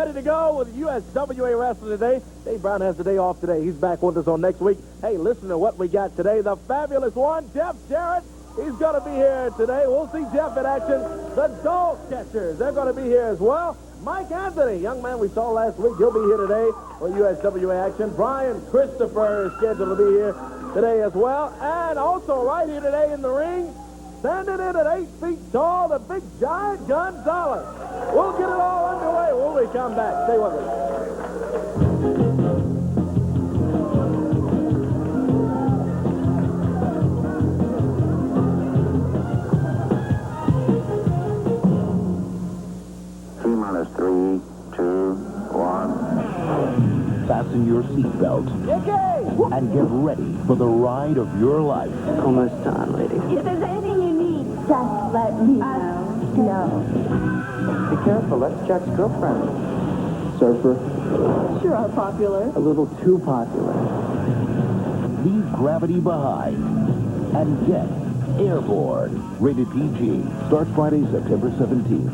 ready to go with USWA Wrestling today. Dave Brown has the day off today. He's back with us on next week. Hey, listen to what we got today. The fabulous one, Jeff Jarrett. He's going to be here today. We'll see Jeff in action. The Dog Catchers, they're going to be here as well. Mike Anthony, young man we saw last week, he'll be here today for USWA action. Brian Christopher is scheduled to be here today as well. And also right here today in the ring, standing in at 8 feet tall, the big giant Gonzalez. We'll get it all underway when we come back. Stay with us. T-minus 3, 2, 1. Fasten your seatbelt and get ready for the ride of your life. Almost done, lady. If there's anything you need, just let me know. No. Be careful, that's Jack's girlfriend. Surfer. Sure are popular. A little too popular. Leave gravity behind and get airborne. Rated PG. Starts Friday, September 17th.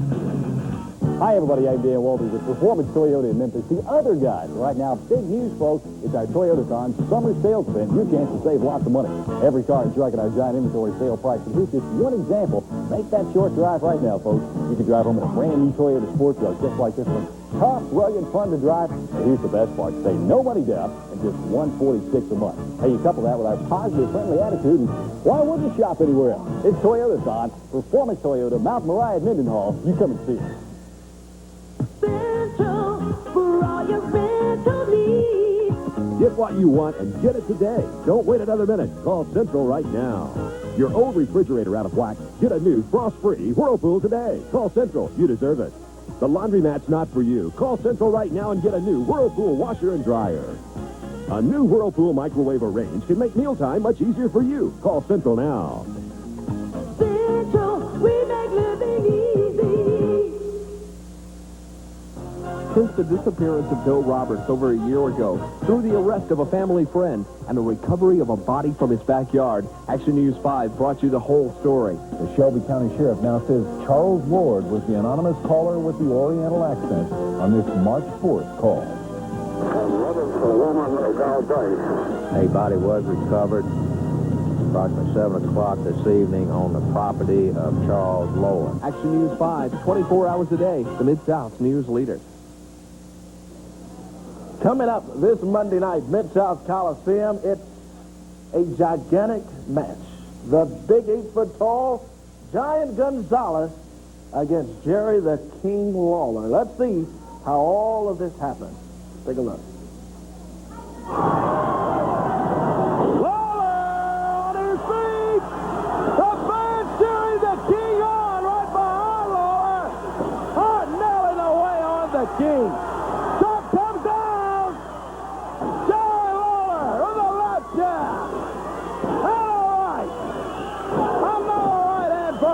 Hi, everybody. I'm Dan Walters with Performance Toyota in Memphis. The other guy. Right now, big news, folks. It's our Toyotathon summer sales event. Your chance to save lots of money. Every car is striking our giant inventory sale price. And here's just one example. Make that short drive right now, folks. You can drive home in a brand new Toyota sports car just like this one. Tough, rugged, fun to drive. And here's the best part. Save no money down and just $146 a month. Hey, you couple that with our positive, friendly attitude, and why wouldn't you shop anywhere else? It's Toyotathon. Performance Toyota, Mount Moriah, Mendenhall. You come and see us. For all your rental needs. Get what you want and get it today. Don't wait another minute. Call Central right now. Your old refrigerator out of whack? Get a new frost-free Whirlpool today. Call Central. You deserve it. The laundromat's not for you. Call Central right now and get a new Whirlpool washer and dryer. A new Whirlpool microwave or range can make mealtime much easier for you. Call Central now. Central, we make living easy. Since the disappearance of Bill Roberts over a year ago, through the arrest of a family friend and the recovery of a body from his backyard, Action News 5 brought you the whole story. The Shelby County Sheriff now says Charles Ward was the anonymous caller with the Oriental accent on this March 4th call. A body was recovered approximately 7 o'clock this evening on the property of Charles Lowen. Action News 5, 24 hours a day, the Mid-South's news leader. Coming up this Monday night, Mid-South Coliseum, it's a gigantic match. The big 8-foot-tall Giant Gonzalez against Jerry the King Lawler. Let's see how all of this happened. Take a look. Lawler on his feet! The fans cheering the King on right behind Lawler! Hart nailing away on the King.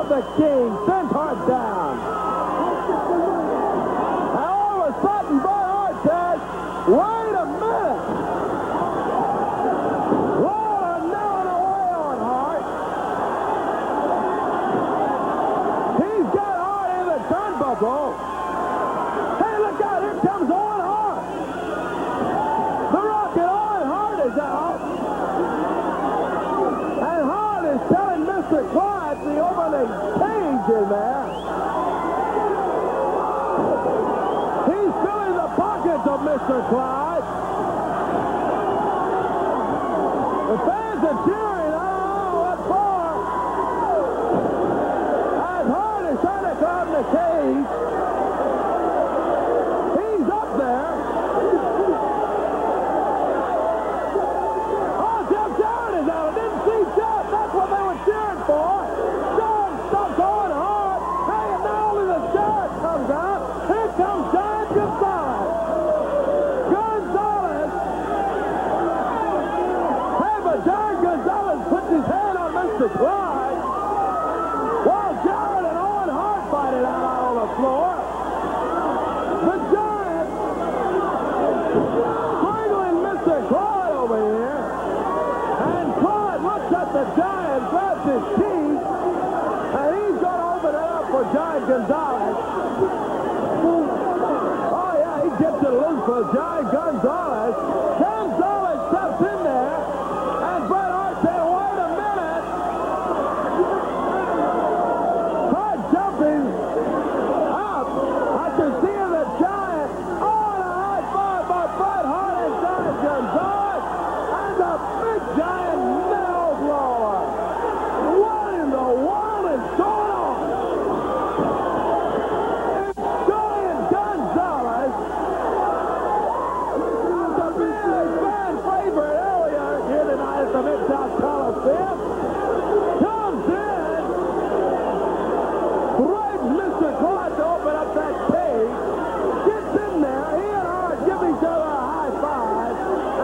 The King sent Hart down. Now all of a sudden, Bret Hart says, wait a minute. Lawler nailing away on Hart. He's got Hart in the turnbuckle. Hey, look out, here comes Owen Hart. The Rocket Owen Hart is out. And Hart is telling Mr. Clyde the opening cage in there. He's filling the pockets of Mr. Clyde. The fans are cheering. Oh, what for? As Hart is trying to climb the cage. He's up there. Oh, Jeff Jarrett is out. I didn't see Jeff. That's what they were cheering for. Stump's on hard. Hey, and now only the Jarrett comes out. Here comes Giant Gonzalez. Gonzalez. Hey, but Giant Gonzalez puts his hand on Mr. Clyde while Jarrett and Owen Hart fight it out on the floor. The Giant strangling Mr. Clyde over here. And Clyde looks at the Giant, grabs his teeth, and he's going to open it up for Giant Gonzalez. Oh, yeah, he was Giant Gonzalez. Gonzalez steps in there, and Bret Hart said, wait a minute. Hart jumping up. I can see the Giant. Oh, and a high five by Bret Hart and Giant Gonzalez. And a big Giant nail blower. What in the world is going on? It's Giant Gonzalez. The big fan favorite earlier here tonight at the Mid-South Coliseum. Comes in. Bribes Mr. Clark to open up that cage. Gets in there. He and Hart give each other a high five.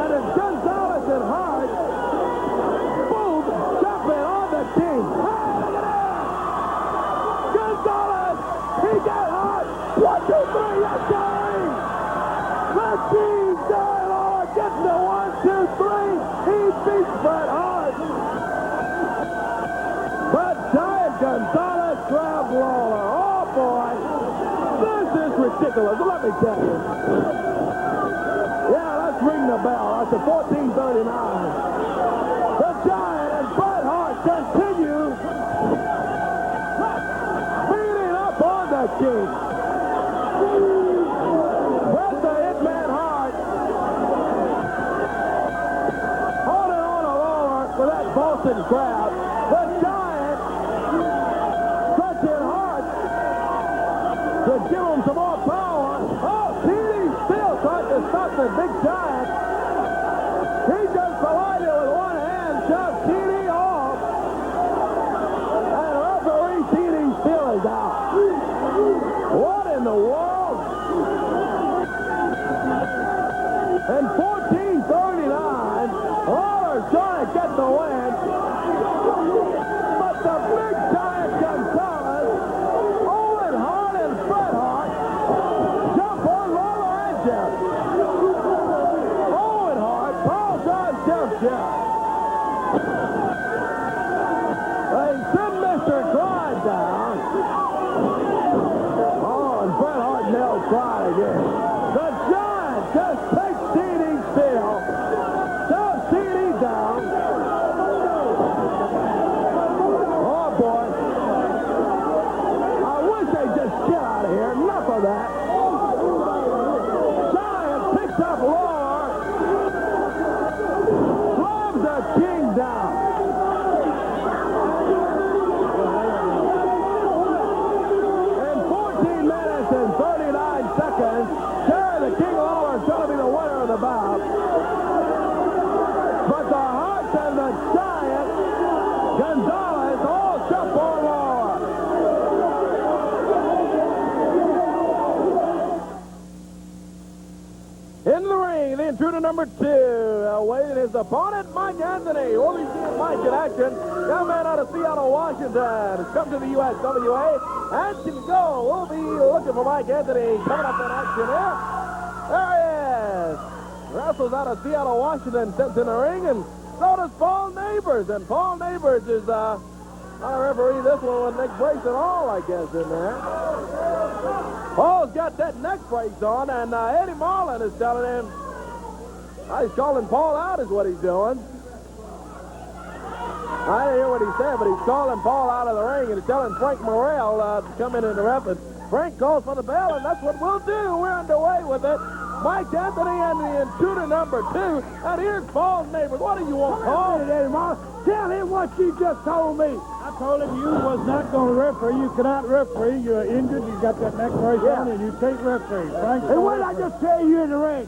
And it's Gonzalez and Hart both jumping on the king. Hey, look at that! Gonzalez, he got Hart. 1, 2, 3, yes, Jerry! The king, Jerry Lawler, gets the 1, 2, 3. He beats Bret Hart. But Giant Gonzalez grabbed Lawler. Oh, boy. This is ridiculous. Let me tell you. Yeah, let's ring the bell. That's a 14:39. The Giant and Bret Hart continue beating up on the king. Bret the Hitman Hart holding on to Lawler for that Boston grab. The Giant stretching Hart to give him some more power. Oh, TD still trying to stop the big Giant. He just collided with one hand, shoved TD off. And referee TD still is out. What in the world? And 14:39, Lawler's trying to get the win. But the big Giant Gonzalez, Owen Hart and Bret Hart jump on Lawler and Jeff. Owen Hart, Paul John Jeff. They send Mr. Clyde down. Oh, and Bret Hart nails Clyde again. The Giant just takes TD still. Shoves TD down. Oh, boy. I wish they'd just get out of here. Enough of that. Giant picks up Lawler. Slams the king down. In 14 minutes and 39 seconds, Jerry the King Lawler is going to be the winner of the bout. But the Hart and the Giant Gonzalez all jump on Lawler. In the ring, the intruder number 2, awaiting his opponent, Mike Anthony. We'll be seeing Mike in action. Young man out of Seattle, Washington, has come to the USWA and can go. We'll be looking for Mike Anthony coming up in action here. There he is. Wrestles out of Seattle, Washington, steps in the ring, and so does Paul Neighbors. And Paul Neighbors is not a referee this one with neck brace at all, I guess, in there. Paul's got that neck brace on, and Eddie Marlin is telling him, he's calling Paul out is what he's doing. I didn't hear what he said, but he's calling Paul out of the ring, and he's telling Frank Morrell to come in and ref it. Frank calls for the bell, and that's what we'll do. We're underway with it. Mike Anthony and the intruder number 2, and here's Paul's Neighbors. What do you want, Paul? Eddie Marlin. Tell him what you just told me. I told him you was not going to referee. You cannot referee. You're injured. You got that neck brace on, and you can't referee. Frank, And what did I just tell you in the ring?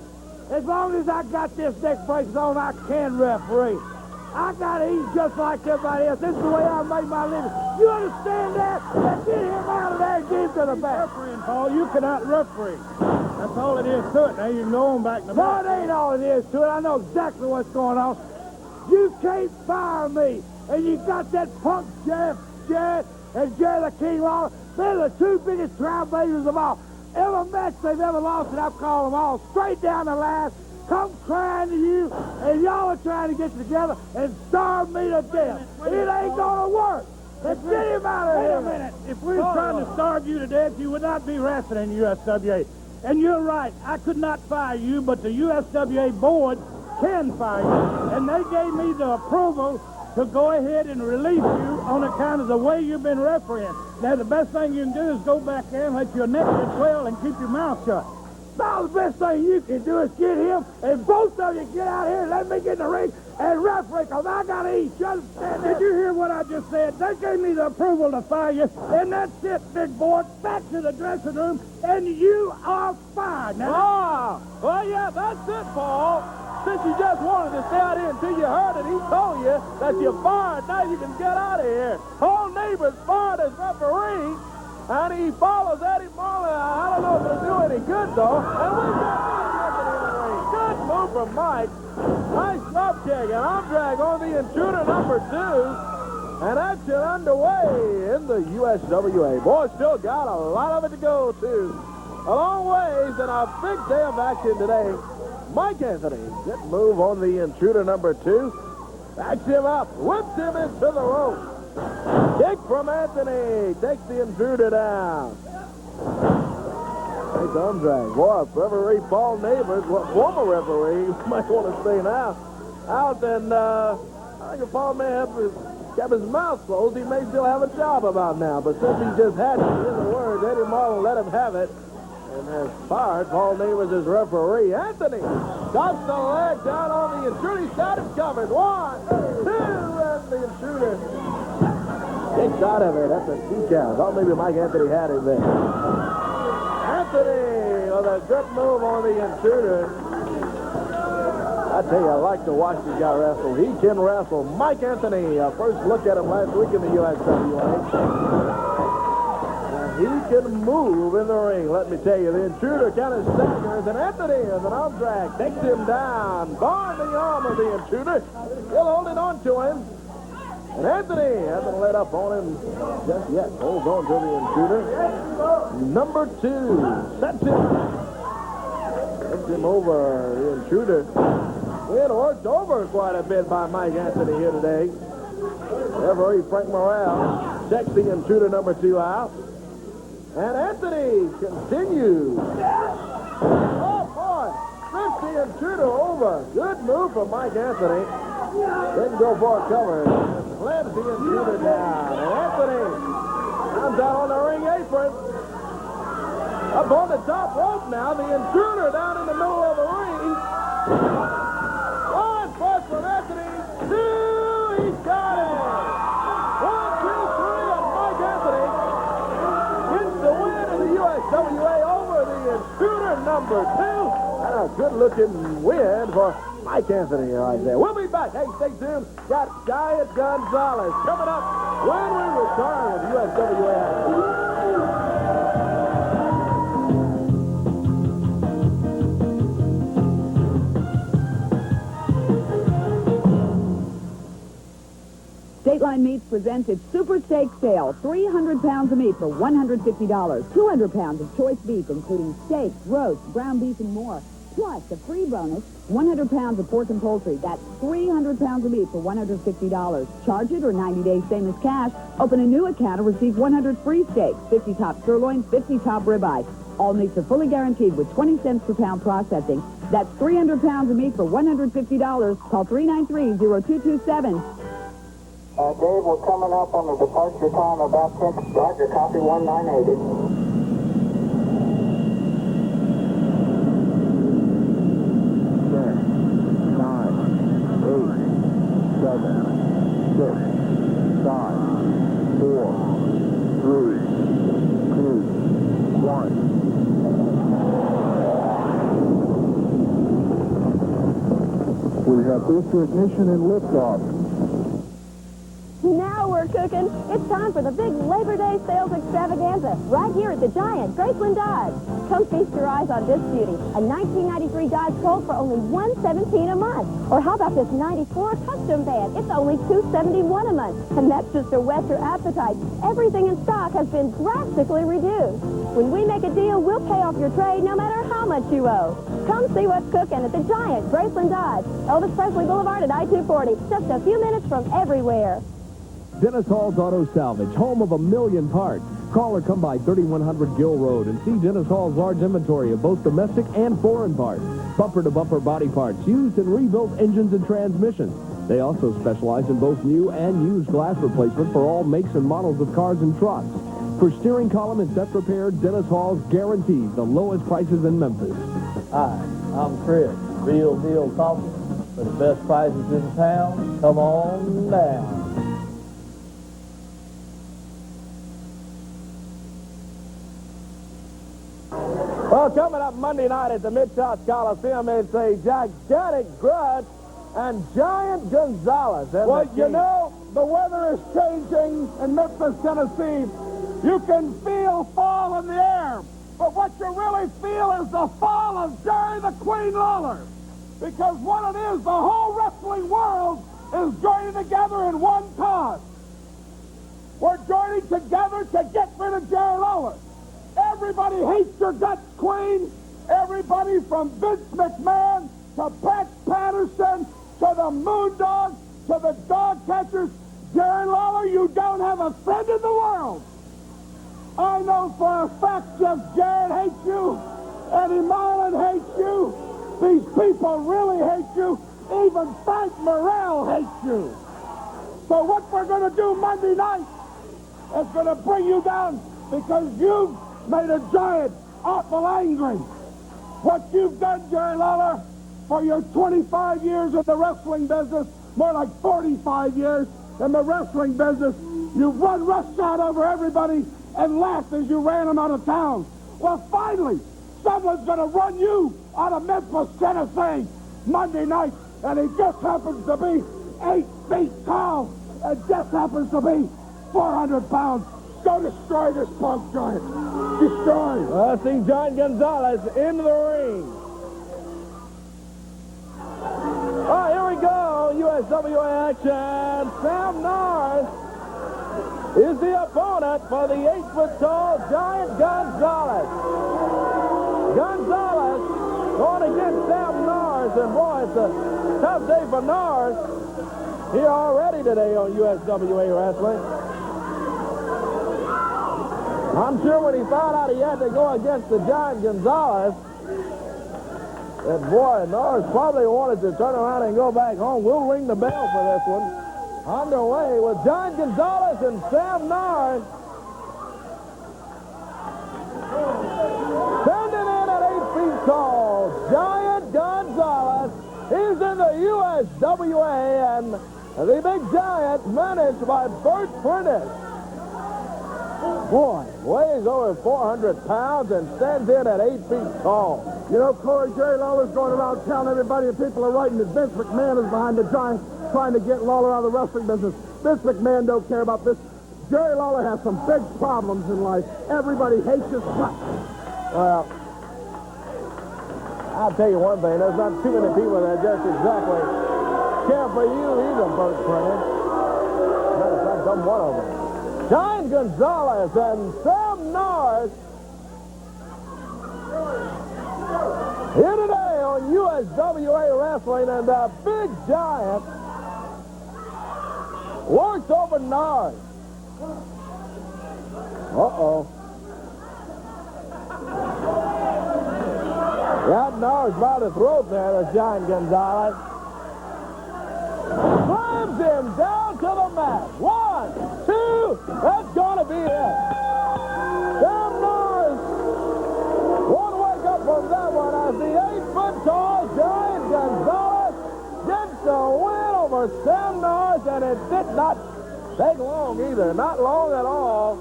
As long as I got this neck brace on, I can referee. I got to eat just like everybody else. This is the way I make my living. You understand that? Now get him out of there and get him to the back. refereeing, Paul. You cannot referee. That's all it is to it. Now you can go on back to the No, back. it ain't all it is to it. I know exactly what's going on. You can't fire me. And you got that punk Jeff Jarrett and Jerry the King Lawler. They're the two biggest trailblazers of all. Every match they've ever lost, and I've called them all straight down the line. Come crying to you, and y'all are trying to get together and starve me to death. It ain't gonna work. Let's get him out of here. Wait a minute. If we were trying to starve you to death, you would not be wrestling in USWA. And you're right. I could not fire you, but the USWA board can fire you. And they gave me the approval to go ahead and release you on account of the way you've been refereeing. Now, the best thing you can do is go back there and let your neck get swell and keep your mouth shut. Now the best thing you can do is get him, and both of you get out here and let me get in the ring and referee, because I got to eat. You understand that? Did you hear what I just said? They gave me the approval to fire you, and that's it, big boy. Back to the dressing room, and you are fired. Now, Well, yeah, that's it, Paul. Since you just wanted to stay out here until you heard it, he told you that you're fired. Now you can get out of here. Whole neighbor's fired as referee, and he follows Eddie Marley. I don't know if it'll do any good, though. And we've got Mike Anthony in the ring. Good move from Mike. Nice drop kick, and arm drag on the intruder number 2. And action underway in the USWA. Boy, still got a lot of it to go, too. A long ways and a big day of action today. Mike Anthony, good move on the intruder number 2. Backs him up, whips him into the rope. Kick from Anthony, takes the intruder down. Nice arm drag. Boy, referee Paul Neighbors, former referee, you might want to say now, out, and I think if Paul may have kept his mouth closed, he may still have a job about now. But since he just had to hear the words, Eddie Marlin let him have it. And has fired Paul Neighbors as referee. Anthony drops the leg down on the intruder. He's got him covered. 1, 2, and the intruder kicks out of it. That's a 2 count. Thought maybe Mike Anthony had him there. Anthony with a good move on the intruder. I tell you, I like to watch this guy wrestle. He can wrestle. Mike Anthony, first look at him last week in the USWA. He can move in the ring, let me tell you. The intruder kind of staggers, and Anthony with an arm drag takes him down. Bar the arm of the intruder. Still holding on to him. And Anthony hasn't let up on him just yet. Holds on to the intruder. Number 2 sets him over. The intruder being worked over quite a bit by Mike Anthony here today. Referee Frank Morrell checks the intruder number 2 out. And Anthony continues. Oh, boy. Flips the intruder over. Good move from Mike Anthony. Didn't go for a cover. Slams the intruder down. And Anthony comes out on the ring apron. Up on the top rope now. The intruder down in the middle of the ring. One push from Anthony. 2. He's got it. 1, 2, 3 on Mike Anthony. The win in the USWA over the intruder number 2. And a good-looking win for Mike Anthony right there. We'll be back. Hey, stay tuned. Got Giant Gonzalez coming up when we return with USWA action. Dateline Meats presents its Super Steak Sale. 300 pounds of meat for $150. 200 pounds of choice beef, including steaks, roast, ground beef, and more. Plus, a free bonus, 100 pounds of pork and poultry. That's 300 pounds of meat for $150. Charge it or 90 days same as cash. Open a new account and receive 100 free steaks, 50 top sirloin, 50 top ribeye. All meats are fully guaranteed with 20 cents per pound processing. That's 300 pounds of meat for $150. Call 393-0227. Dave, we're coming up on the departure time about 6. Roger, copy 1980. 10, 9, 8, 7, 6, 5, 4, 3, 2, 1. We have booster ignition and liftoff. Now we're cooking. It's time for the big Labor Day sales extravaganza right here at the Giant, Graceland Dodge. Come feast your eyes on this beauty. A 1993 Dodge Colt for only $117 a month. Or how about this 94 custom van? It's only $271 a month. And that's just to whet your appetite. Everything in stock has been drastically reduced. When we make a deal, we'll pay off your trade no matter how much you owe. Come see what's cooking at the Giant, Graceland Dodge. Elvis Presley Boulevard at I-240. Just a few minutes from everywhere. Dennis Hall's Auto Salvage, home of a million parts. Call or come by 3100 Gill Road and see Dennis Hall's large inventory of both domestic and foreign parts, bumper-to-bumper body parts, used and rebuilt engines and transmissions. They also specialize in both new and used glass replacement for all makes and models of cars and trucks. For steering column and set repair, Dennis Hall's guaranteed the lowest prices in Memphis. Hi, I'm Chris. Real Deal Coffee for the best prices in town. Come on down. Well, coming up Monday night at the Mid-South Coliseum, it's a gigantic grudge and Giant Gonzalez. Well, you know, the weather is changing in Memphis, Tennessee. You can feel fall in the air, but what you really feel is the fall of Jerry the Queen Lawler. Because what it is, the whole wrestling world is joining together in one cause. We're joining together to get rid of Jerry Lawler. Everybody hates your guts, Queen. Everybody from Vince McMahon to Pat Patterson to the Moondogs to the dog catchers. Jerry Lawler, you don't have a friend in the world. I know for a fact Jeff Jarrett hates you. Eddie Marlin hates you. These people really hate you. Even Frank Morrell hates you. So what we're going to do Monday night is going to bring you down because you've made a Giant awful angry. What you've done, Jerry Lawler, for your 25 years in the wrestling business, more like 45 years in the wrestling business, you've run roughshod over everybody and laughed as you ran them out of town. Well, finally, someone's going to run you out of Memphis, Tennessee, Monday night, and he just happens to be 8 feet tall and just happens to be 400 pounds. Go destroy this punk, Giant. Destroy. Let's see Giant Gonzalez in the ring. Oh, here we go. USWA action. Sam Norris is the opponent for the 8-foot-tall Giant Gonzalez. Gonzalez going against Sam Norris, and boy, it's a tough day for Norris here already today on USWA Wrestling. I'm sure when he found out he had to go against the Giant Gonzalez, that boy, Norris probably wanted to turn around and go back home. We'll ring the bell for this one. Underway with Giant Gonzalez and Sam Norris. Standing in at 8 feet tall, Giant Gonzalez. He's in the USWA, and the big Giant managed by Bert Prentice. Boy, weighs over 400 pounds and stands in at 8 feet tall. You know, Corey, Jerry Lawler's going around telling everybody, and people are writing that Vince McMahon is behind the Giant, trying to get Lawler out of the wrestling business. Vince McMahon don't care about this. Jerry Lawler has some big problems in life. Everybody hates his guts. Well, I'll tell you one thing. There's not too many people that just exactly care for you either, Bert Prentice. Matter of fact, I'm one of them. Giant Gonzalez and Sam Norris here today on USWA Wrestling, and the big Giant works over Norris. Uh-oh. Got Norris by the throat there, the Giant Gonzalez. Slams him down to the mat. 1, 2, that's gonna be it. Sam Norris won't wake up from that one as the 8-foot-tall Giant Gonzalez gets the win over Sam Norris, and it did not take long either, not long at all.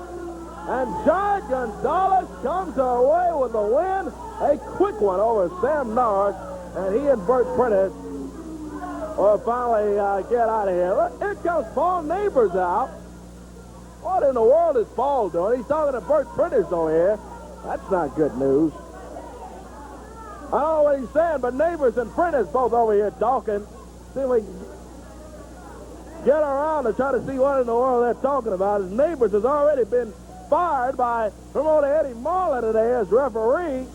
And Giant Gonzalez comes away with the win, a quick one over Sam Norris, and he and Bert Prentice will finally get out of here. Look, here comes Paul Neighbors out. What in the world is Paul doing? He's talking to Bert Prentice over here. That's not good news. I don't know what he's saying, but Neighbors and Prentice both over here talking. See if we can get around to try to see what in the world they're talking about. His Neighbors has already been fired by promoter Eddie Marlin today as referee.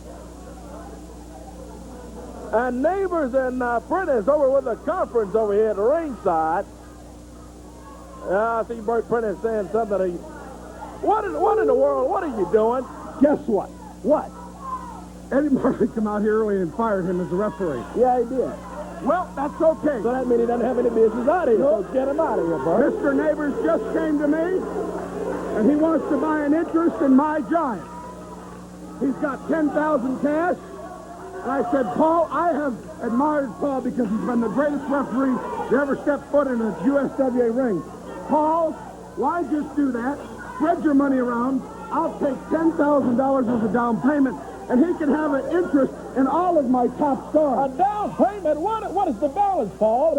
And Neighbors and Prentice over with the conference over here at the ringside. I see Bert Prentice saying something to What in the world? What are you doing? Guess what? What? Eddie Murphy came out here early and fired him as a referee. Yeah, he did. Well, that's okay. So that means he doesn't have any business out of here. Nope. So get him out of here, Bert. Mr. Neighbors just came to me, and he wants to buy an interest in my Giants. He's got 10,000 cash. And I said, Paul, I have admired Paul because he's been the greatest referee to ever step foot in a USWA ring. Paul, why just do that? Spread your money around. I'll take $10,000 as a down payment, and he can have an interest in all of my top stars. A down payment? What is the balance, Paul?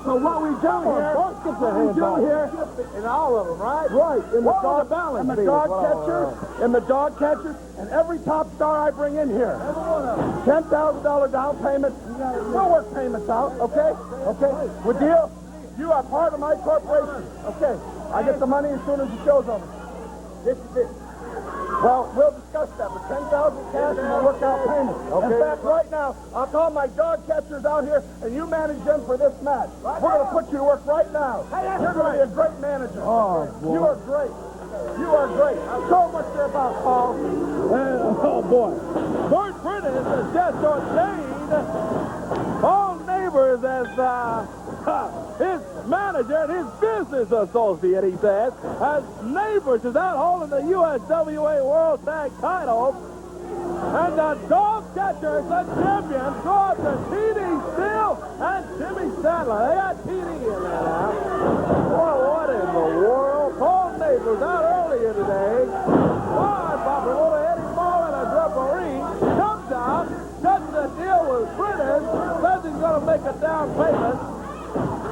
So what we do here in all of them, right? Right. In the What would the balance and the be? dog catcher, and the dog catcher, and every top star I bring in here. $10,000 down payment. We'll work payments out, okay? Okay? With deal? You are part of my corporation. Okay. I get the money as soon as the show's over. This is it. Well, we'll discuss that, but 10,000 cash and we'll work out payments. Okay. In fact, right now, I'll call my dog catchers out here, and you manage them for this match. We're going to put you to work right now. You're going to be a great manager. Oh, boy. You are great. You are great. So much there about Paul. Oh, boy. Bert Prentice has just ordained Paul Neighbors as his manager and his business associate, he says, as Neighbors is out holding the USWA World Tag title. And the dog catchers, the champions, go up to T.D. Steele and Jimmy Sadler. They got T.D. in there now. Well, what in the world? Paul Neighbors out earlier today. Boy, Papa, little Eddie Ball as referee comes out, cuts the deal with Prentice, says he's going to make a down payment.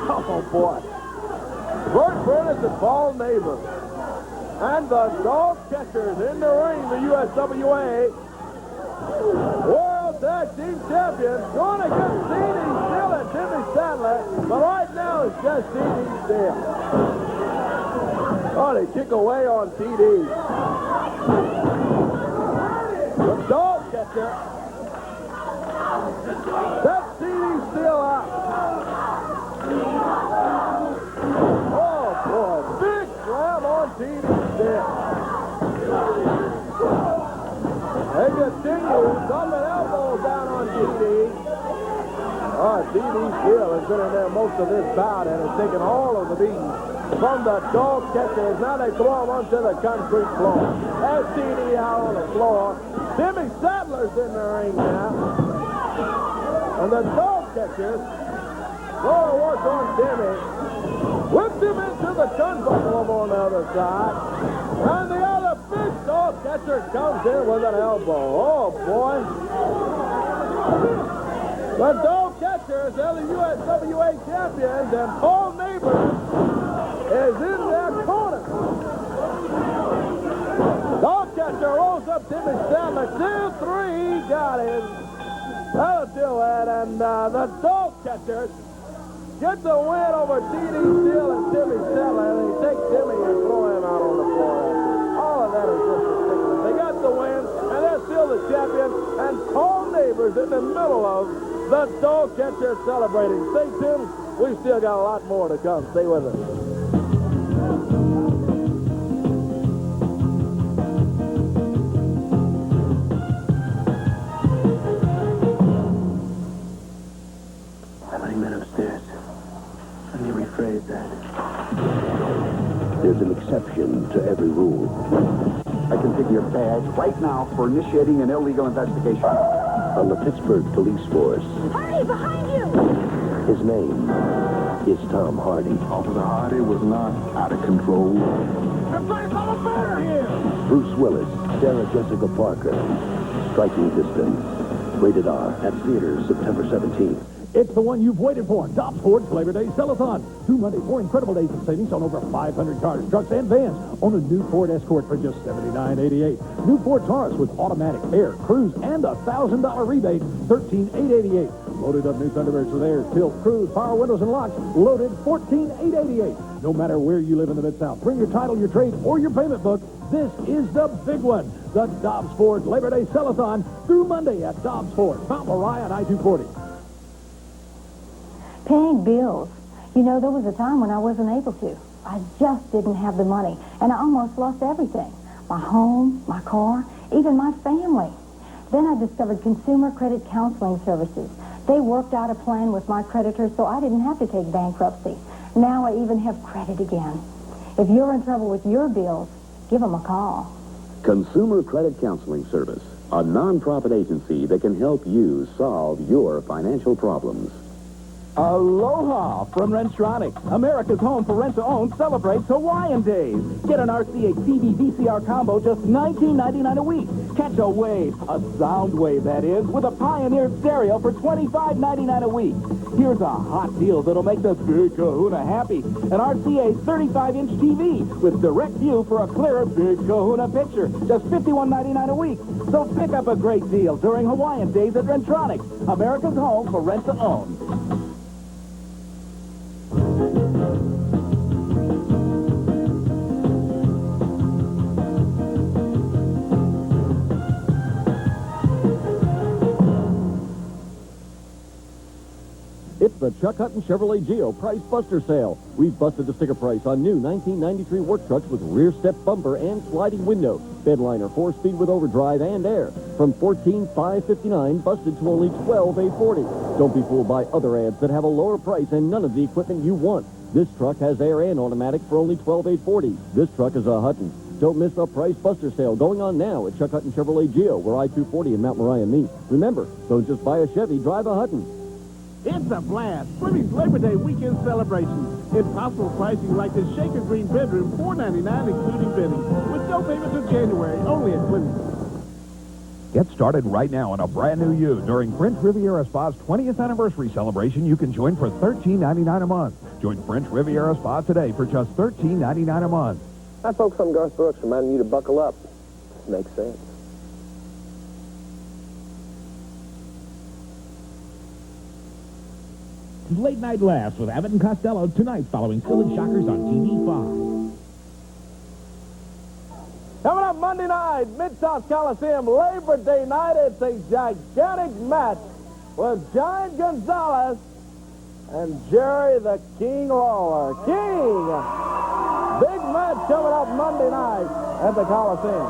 Oh, boy. Bert Prentice and Paul Neighbors. And the dog catchers in the ring, the USWA World Tag Team Champions, going to get T.D. Steele and Jimmy Sadler, but right now it's just T.D. Steele. Oh, they kick away on T.D. The dog catcher sets T.D. Steele out. Oh, boy, big slam on T.D. Steele. They continue, thumbing elbows down on T.D. Oh, T.D. Steele has been in there most of this bout and has taken all of the beating from the dog catchers. Now they throw him onto the concrete floor. There's T.D. out on the floor. Jimmy Sadler's in the ring now. And the dog catchers go to work on Jimmy. Whipped him into the turnbuckle on the other side. And the other big dog catcher comes in with an elbow. Oh, boy. The dog catchers are the USWA champions, and Paul Neighbors is in their corner. Dog catcher rolls up Jimmy Sadler. 2-3, got him. That'll do it, and the dog catchers get the win over T.D. Steele and Jimmy Sadler, and they take Jimmy and throw him out on the floor. All of that is just ridiculous. They got the win, and they're still the champion, and Paul Neighbors in the middle of the dog catcher celebrating. Stay tuned. We've still got a lot more to come. Stay with us. There's an exception to every rule. I can take your badge right now for initiating an illegal investigation. On the Pittsburgh Police Force. Hurry, behind you! His name is Tom Hardy. Officer Hardy was not out of control. Everybody's on a bear here! Bruce Willis, Sarah Jessica Parker. Striking Distance. Rated R at theaters September 17th. It's the one you've waited for. Dobbs Ford's Labor Day Sell-a-thon. 2 Mondays, 4 incredible days of savings on over 500 cars, trucks, and vans. On a new Ford Escort for just $79.88. New Ford Taurus with automatic air, cruise, and a $1,000 rebate, $13,888. Loaded up new Thunderbirds with air, tilt, cruise, power windows, and locks. Loaded, $14,888. No matter where you live in the Mid-South, bring your title, your trade, or your payment book. This is the big one. The Dobbs Ford Labor Day Sell-a-thon through Monday at Dobbs Ford, Mount Moriah on I-240. Paying bills. You know, there was a time when I wasn't able to. I just didn't have the money, and I almost lost everything. My home, my car, even my family. Then I discovered Consumer Credit Counseling Services. They worked out a plan with my creditors so I didn't have to take bankruptcy. Now I even have credit again. If you're in trouble with your bills, give them a call. Consumer Credit Counseling Service, a non-profit agency that can help you solve your financial problems. Aloha from Rentronic. America's home for rent-to-own celebrates Hawaiian Days. Get an RCA TV VCR combo just $19.99 a week. Catch a wave, a sound wave that is, with a Pioneer stereo for $25.99 a week. Here's a hot deal that'll make the Big Kahuna happy. An RCA 35-inch TV with direct view for a clearer Big Kahuna picture. Just $51.99 a week. So pick up a great deal during Hawaiian Days at Rentronic. America's home for rent-to-own. It's the Chuck Hutton Chevrolet Geo Price Buster Sale. We've busted the sticker price on new 1993 work trucks with rear step bumper and sliding window. Bedliner 4-speed with overdrive and air. From $14,559 busted to only $12,840. Don't be fooled by other ads that have a lower price and none of the equipment you want. This truck has air and automatic for only $12,840. This truck is a Hutton. Don't miss the Price Buster Sale going on now at Chuck Hutton Chevrolet Geo, where I-240 and Mount Moriah meet. Remember, don't just buy a Chevy, drive a Hutton. It's a blast. Fleming's Labor Day weekend celebration. Impossible pricing like this Shaker Green bedroom, $4.99 including bidding. With no payment until January, only at Fleming's. Get started right now on a brand new U. During French Riviera Spa's 20th anniversary celebration, you can join for $13.99 a month. Join French Riviera Spa today for just $13.99 a month. Hi, folks. I'm Garth Brooks, reminding you to buckle up. This makes sense. Late Night Laughs with Abbott and Costello tonight following Silly Shockers on TV5. Coming up Monday night, Mid-South Coliseum, Labor Day night. It's a gigantic match with Giant Gonzalez and Jerry the King Lawler. King! Big match coming up Monday night at the Coliseum.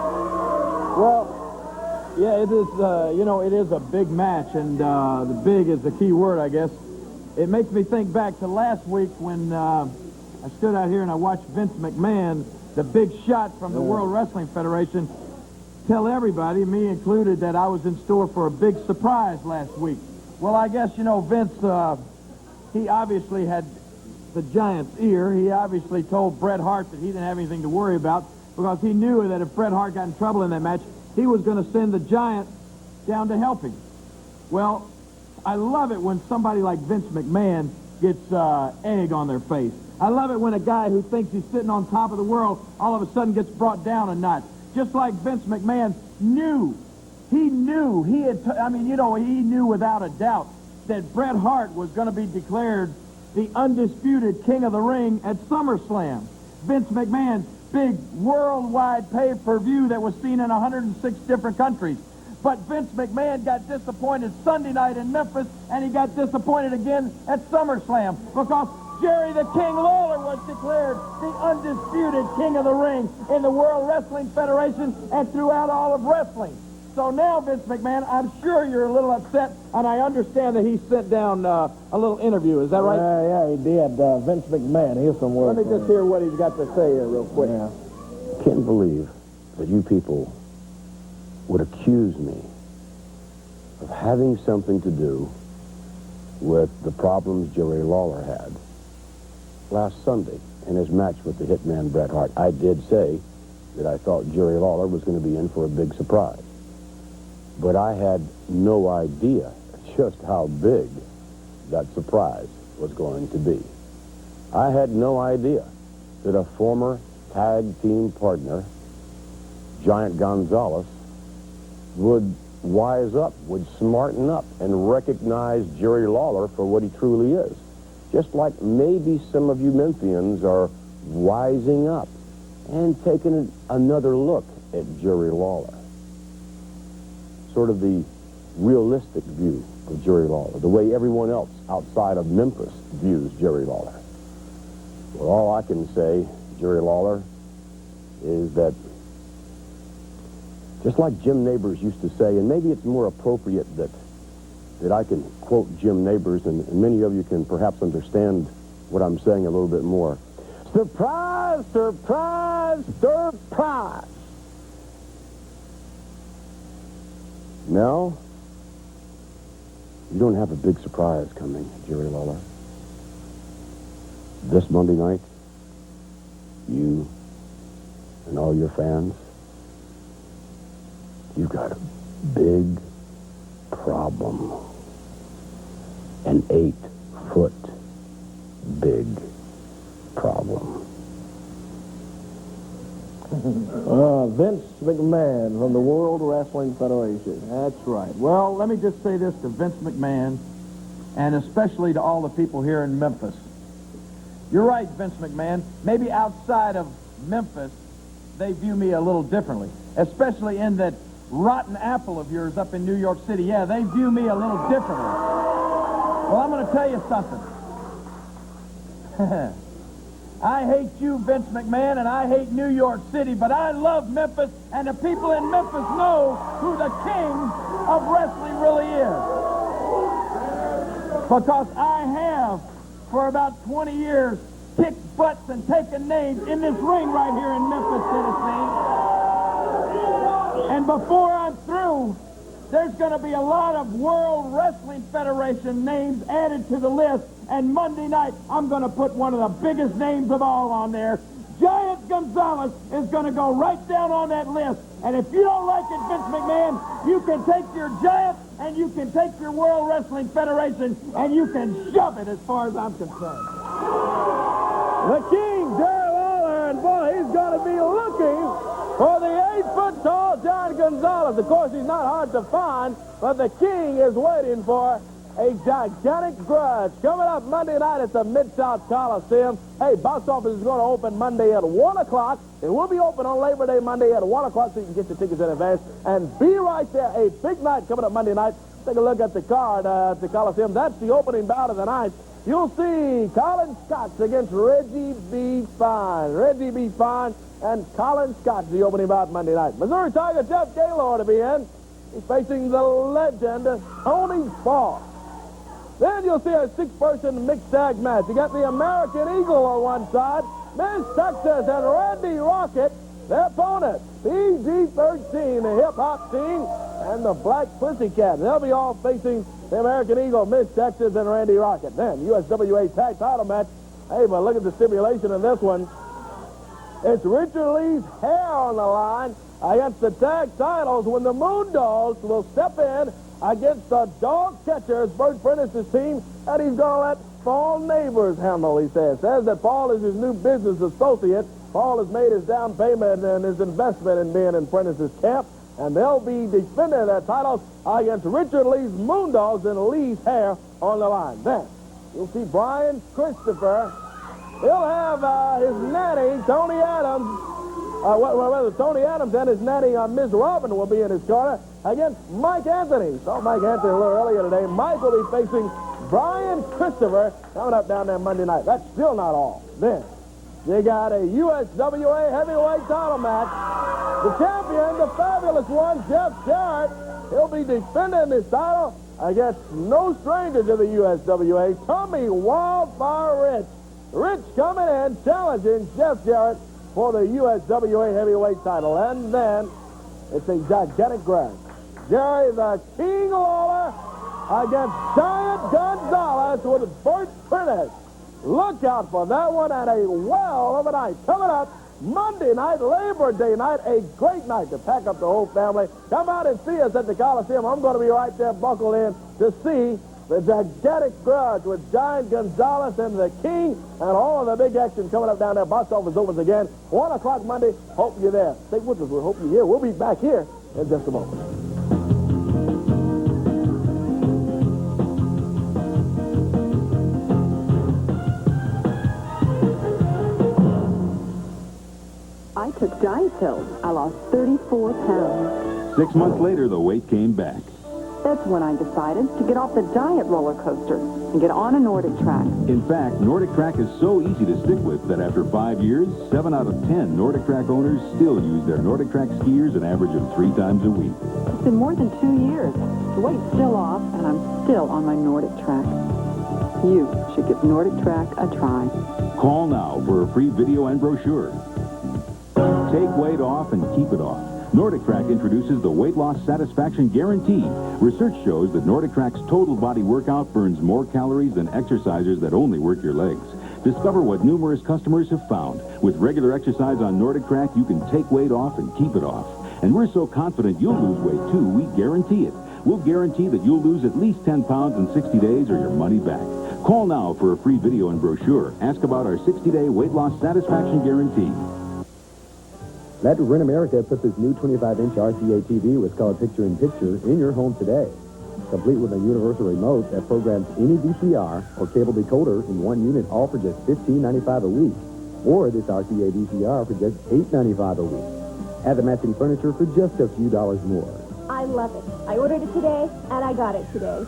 Well, yeah, it is, it is a big match, and the big is the key word, I guess. It makes me think back to last week when I stood out here and I watched Vince McMahon, the big shot from the World Wrestling Federation, tell everybody, me included, that I was in store for a big surprise last week. Well, I guess, Vince, he obviously had the Giant's ear. He obviously told Bret Hart that he didn't have anything to worry about because he knew that if Bret Hart got in trouble in that match, he was going to send the Giant down to help him. Well, I love it when somebody like Vince McMahon gets egg on their face. I love it when a guy who thinks he's sitting on top of the world all of a sudden gets brought down a notch. Just like Vince McMahon knew. He knew. He knew without a doubt that Bret Hart was going to be declared the undisputed king of the ring at SummerSlam. Vince McMahon's big worldwide pay-per-view that was seen in 106 different countries. But Vince McMahon got disappointed Sunday night in Memphis, and he got disappointed again at SummerSlam because Jerry the King Lawler was declared the undisputed king of the ring in the World Wrestling Federation and throughout all of wrestling. So now, Vince McMahon, I'm sure you're a little upset, and I understand that he sent down a little interview. Is that right? Yeah, he did. Vince McMahon, here's some words. Let me just hear what he's got to say here real quick. Yeah. Can't believe that you people would accuse me of having something to do with the problems Jerry Lawler had. Last Sunday, in his match with the hitman Bret Hart, I did say that I thought Jerry Lawler was going to be in for a big surprise. But I had no idea just how big that surprise was going to be. I had no idea that a former tag team partner, Giant Gonzalez, would wise up, would smarten up, and recognize Jerry Lawler for what he truly is. Just like maybe some of you Memphians are wising up and taking another look at Jerry Lawler. Sort of the realistic view of Jerry Lawler, the way everyone else outside of Memphis views Jerry Lawler. Well, all all I can say, Jerry Lawler, is that just like Jim Nabors used to say, and maybe it's more appropriate that I can quote Jim Nabors, and many of you can perhaps understand what I'm saying a little bit more. Surprise, surprise, surprise. No, you don't have a big surprise coming, Jerry Lawler. This Monday night, you and all your fans, you've got a big problem. An 8-foot big problem. Vince McMahon from the World Wrestling Federation. That's right. Well, let me just say this to Vince McMahon, and especially to all the people here in Memphis. You're right, Vince McMahon. Maybe outside of Memphis, they view me a little differently, especially in that rotten apple of yours up in New York City. Yeah, they view me a little differently. Well, I'm going to tell you something. I hate you, Vince McMahon, and I hate New York City, but I love Memphis, and the people in Memphis know who the king of wrestling really is. Because I have, for about 20 years, kicked butts and taken names in this ring right here in Memphis, Tennessee. And before I'm through, there's going to be a lot of World Wrestling Federation names added to the list. And Monday night, I'm going to put one of the biggest names of all on there. Giant Gonzalez is going to go right down on that list. And if you don't like it, Vince McMahon, you can take your Giant and you can take your World Wrestling Federation and you can shove it as far as I'm concerned. The King, Jerry Lawler, and boy, he's going to be looking for the 8-foot-tall Giant Gonzalez. Of course, he's not hard to find, but the King is waiting for a gigantic grudge. Coming up Monday night at the Mid-South Coliseum. Hey, box office is going to open Monday at 1 o'clock. It will be open on Labor Day Monday at 1 o'clock, so you can get your tickets in advance. And be right there. A big night coming up Monday night. Take a look at the card at the Coliseum. That's the opening bout of the night. You'll see Colin Scott against Reggie B. Fine. Reggie B. Fine and Colin Scott, the opening bout Monday night. Missouri Tiger Jeff Gaylord to be in. He's facing the legend, Tony Falk. Then you'll see a 6-person mixed tag match. You got the American Eagle on one side, Miss Texas and Randy Rocket, their opponents, PG-13, the hip-hop team, and the Black Pussycat. They'll be all facing the American Eagle, Miss Texas, and Randy Rocket. Then USWA tag title match. Hey, but look at the stipulation in this one. It's Richard Lee's hair on the line against the tag titles when the Moondogs will step in against the Dog Catchers, Bert Prentice's team, and he's going to let Paul Neighbors handle, he says. Says that Paul is his new business associate. Paul has made his down payment and his investment in being in Prentice's camp, and they'll be defending their titles against Richard Lee's Moondogs and Lee's hair on the line. Then you'll see Brian Christopher. He'll have his nanny, Tony Adams. Tony Adams and his nanny, Ms. Robin, will be in his corner against Mike Anthony. Saw Mike Anthony a little earlier today. Mike will be facing Brian Christopher coming up down there Monday night. That's still not all. Then you got a USWA heavyweight title match. The champion, the fabulous one, Jeff Jarrett, he'll be defending his title against no stranger to the USWA, Tommy Wildfire Rich. Rich coming in, challenging Jeff Jarrett for the USWA heavyweight title. And then it's a gigantic grudge. Jerry the King Lawler against Giant Gonzalez with Bert Prentice. Look out for that one, and a well of a night coming up Monday night, Labor Day night, a great night to pack up the whole family. Come out and see us at the Coliseum. I'm going to be right there buckled in to see the gigantic grudge with Giant Gonzalez and the King and all of the big action coming up down there. Box office opens again, 1 o'clock Monday. Hope you're there. Stay with us. We hope you're here. We'll be back here in just a moment. I took diet pills. I lost 34 pounds. 6 months later, the weight came back. That's when I decided to get off the diet roller coaster and get on a Nordic Track. In fact, Nordic Track is so easy to stick with that after 5 years, 7 out of 10 Nordic Track owners still use their Nordic Track skiers an average of 3 times a week. It's been more than 2 years. The weight's still off, and I'm still on my Nordic Track. You should give Nordic Track a try. Call now for a free video and brochure. Take weight off and keep it off. Nordic Track introduces the Weight Loss Satisfaction Guarantee. Research shows that Nordic Track's total body workout burns more calories than exercisers that only work your legs. Discover what numerous customers have found. With regular exercise on Nordic Track, you can take weight off and keep it off. And we're so confident you'll lose weight, too, we guarantee it. We'll guarantee that you'll lose at least 10 pounds in 60 days or your money back. Call now for a free video and brochure. Ask about our 60-day Weight Loss Satisfaction Guarantee. Let Rent America put this new 25-inch RCA TV with color picture-in-picture in your home today. Complete with a universal remote that programs any VCR or cable decoder in one unit, all for just $15.95 a week. Or this RCA VCR for just $8.95 a week. Add the matching furniture for just a few dollars more. I love it. I ordered it today, and I got it today.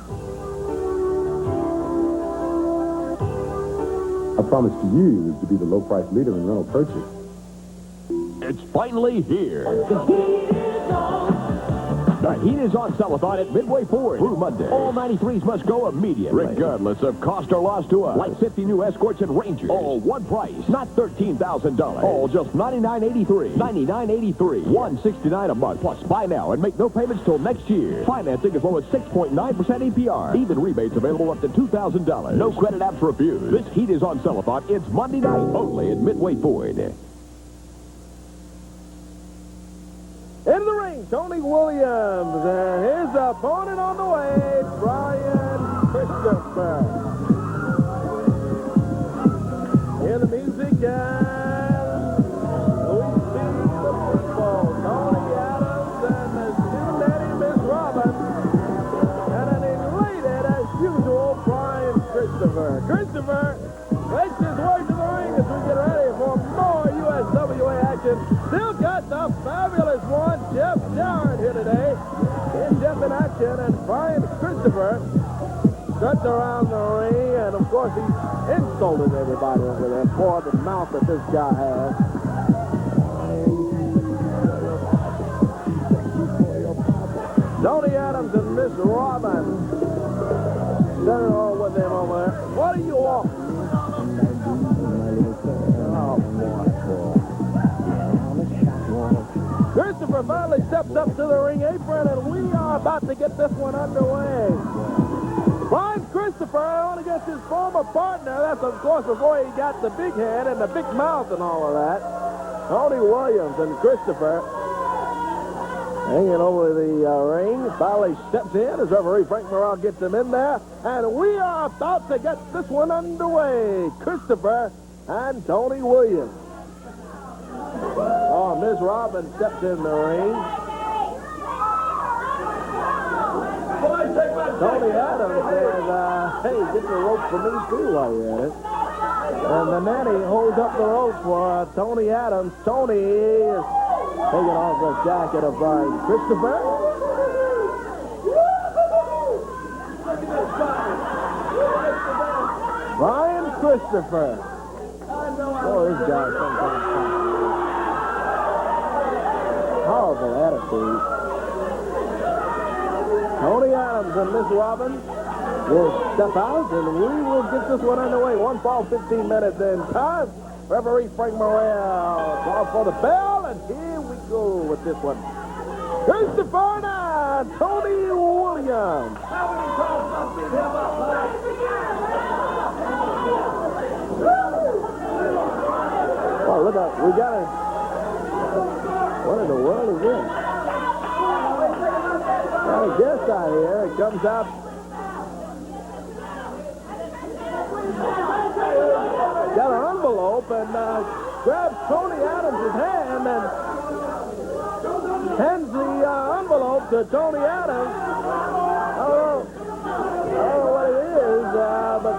Our promise to you is to be the low-price leader in rental purchase. It's finally here. The heat is on Cellathon at Midway Ford through Monday. All 93s must go immediately, regardless of cost or loss to us. Like 50 new Escorts and Rangers. All one price, not $13,000. All just $99.83. $99.83. $169 a month. Plus buy now and make no payments till next year. Financing as low as 6.9% APR. Even rebates available up to $2,000. No credit apps refused. This heat is on Cellathon. It's Monday night only at Midway Ford. In the ring, Tony Williams, and his opponent on the way, Brian Christopher. Hear the music, and we see the people, Tony Adams and the student Miss Robin, and an elated, as usual, Brian Christopher. Christopher makes his way to the ring as we get ready for more USWA action. Still got the fabulous one, Jeff Jarrett, here today. In Jeff in action, and Brian Christopher struts around the ring, and of course he's insulted everybody over there for the mouth that this guy has. Tony Adams and Miss Robin standing all with him over there. What are you all? Christopher finally steps up to the ring apron, and we are about to get this one underway. Brian Christopher on against his former partner. That's, of course, before he got the big head and the big mouth and all of that. Tony Williams and Christopher hanging over the ring. Finally steps in as referee Frank Morrell gets him in there. And we are about to get this one underway. Christopher and Tony Williams. Oh, Ms. Robin steps in the ring. Tony Adams says, hey, get the rope for me too while you're at it. And the nanny holds up the rope for Tony Adams. Tony is taking off the jacket of Brian Christopher. Brian Christopher. Oh, this guy's sometimes powerful attitude. Tony Adams and Miss Robin will step out, and we will get this one underway. 1 fall, 15 minutes in time. Referee Frank Morrell calls for the bell, and here we go with this one. Christopher and Tony Williams. Oh, look out. We got it. What in the world is this? Got a guest out here. It comes out. Got an envelope and grabs Tony Adams' hand and hands the envelope to Tony Adams. I don't know what it is, but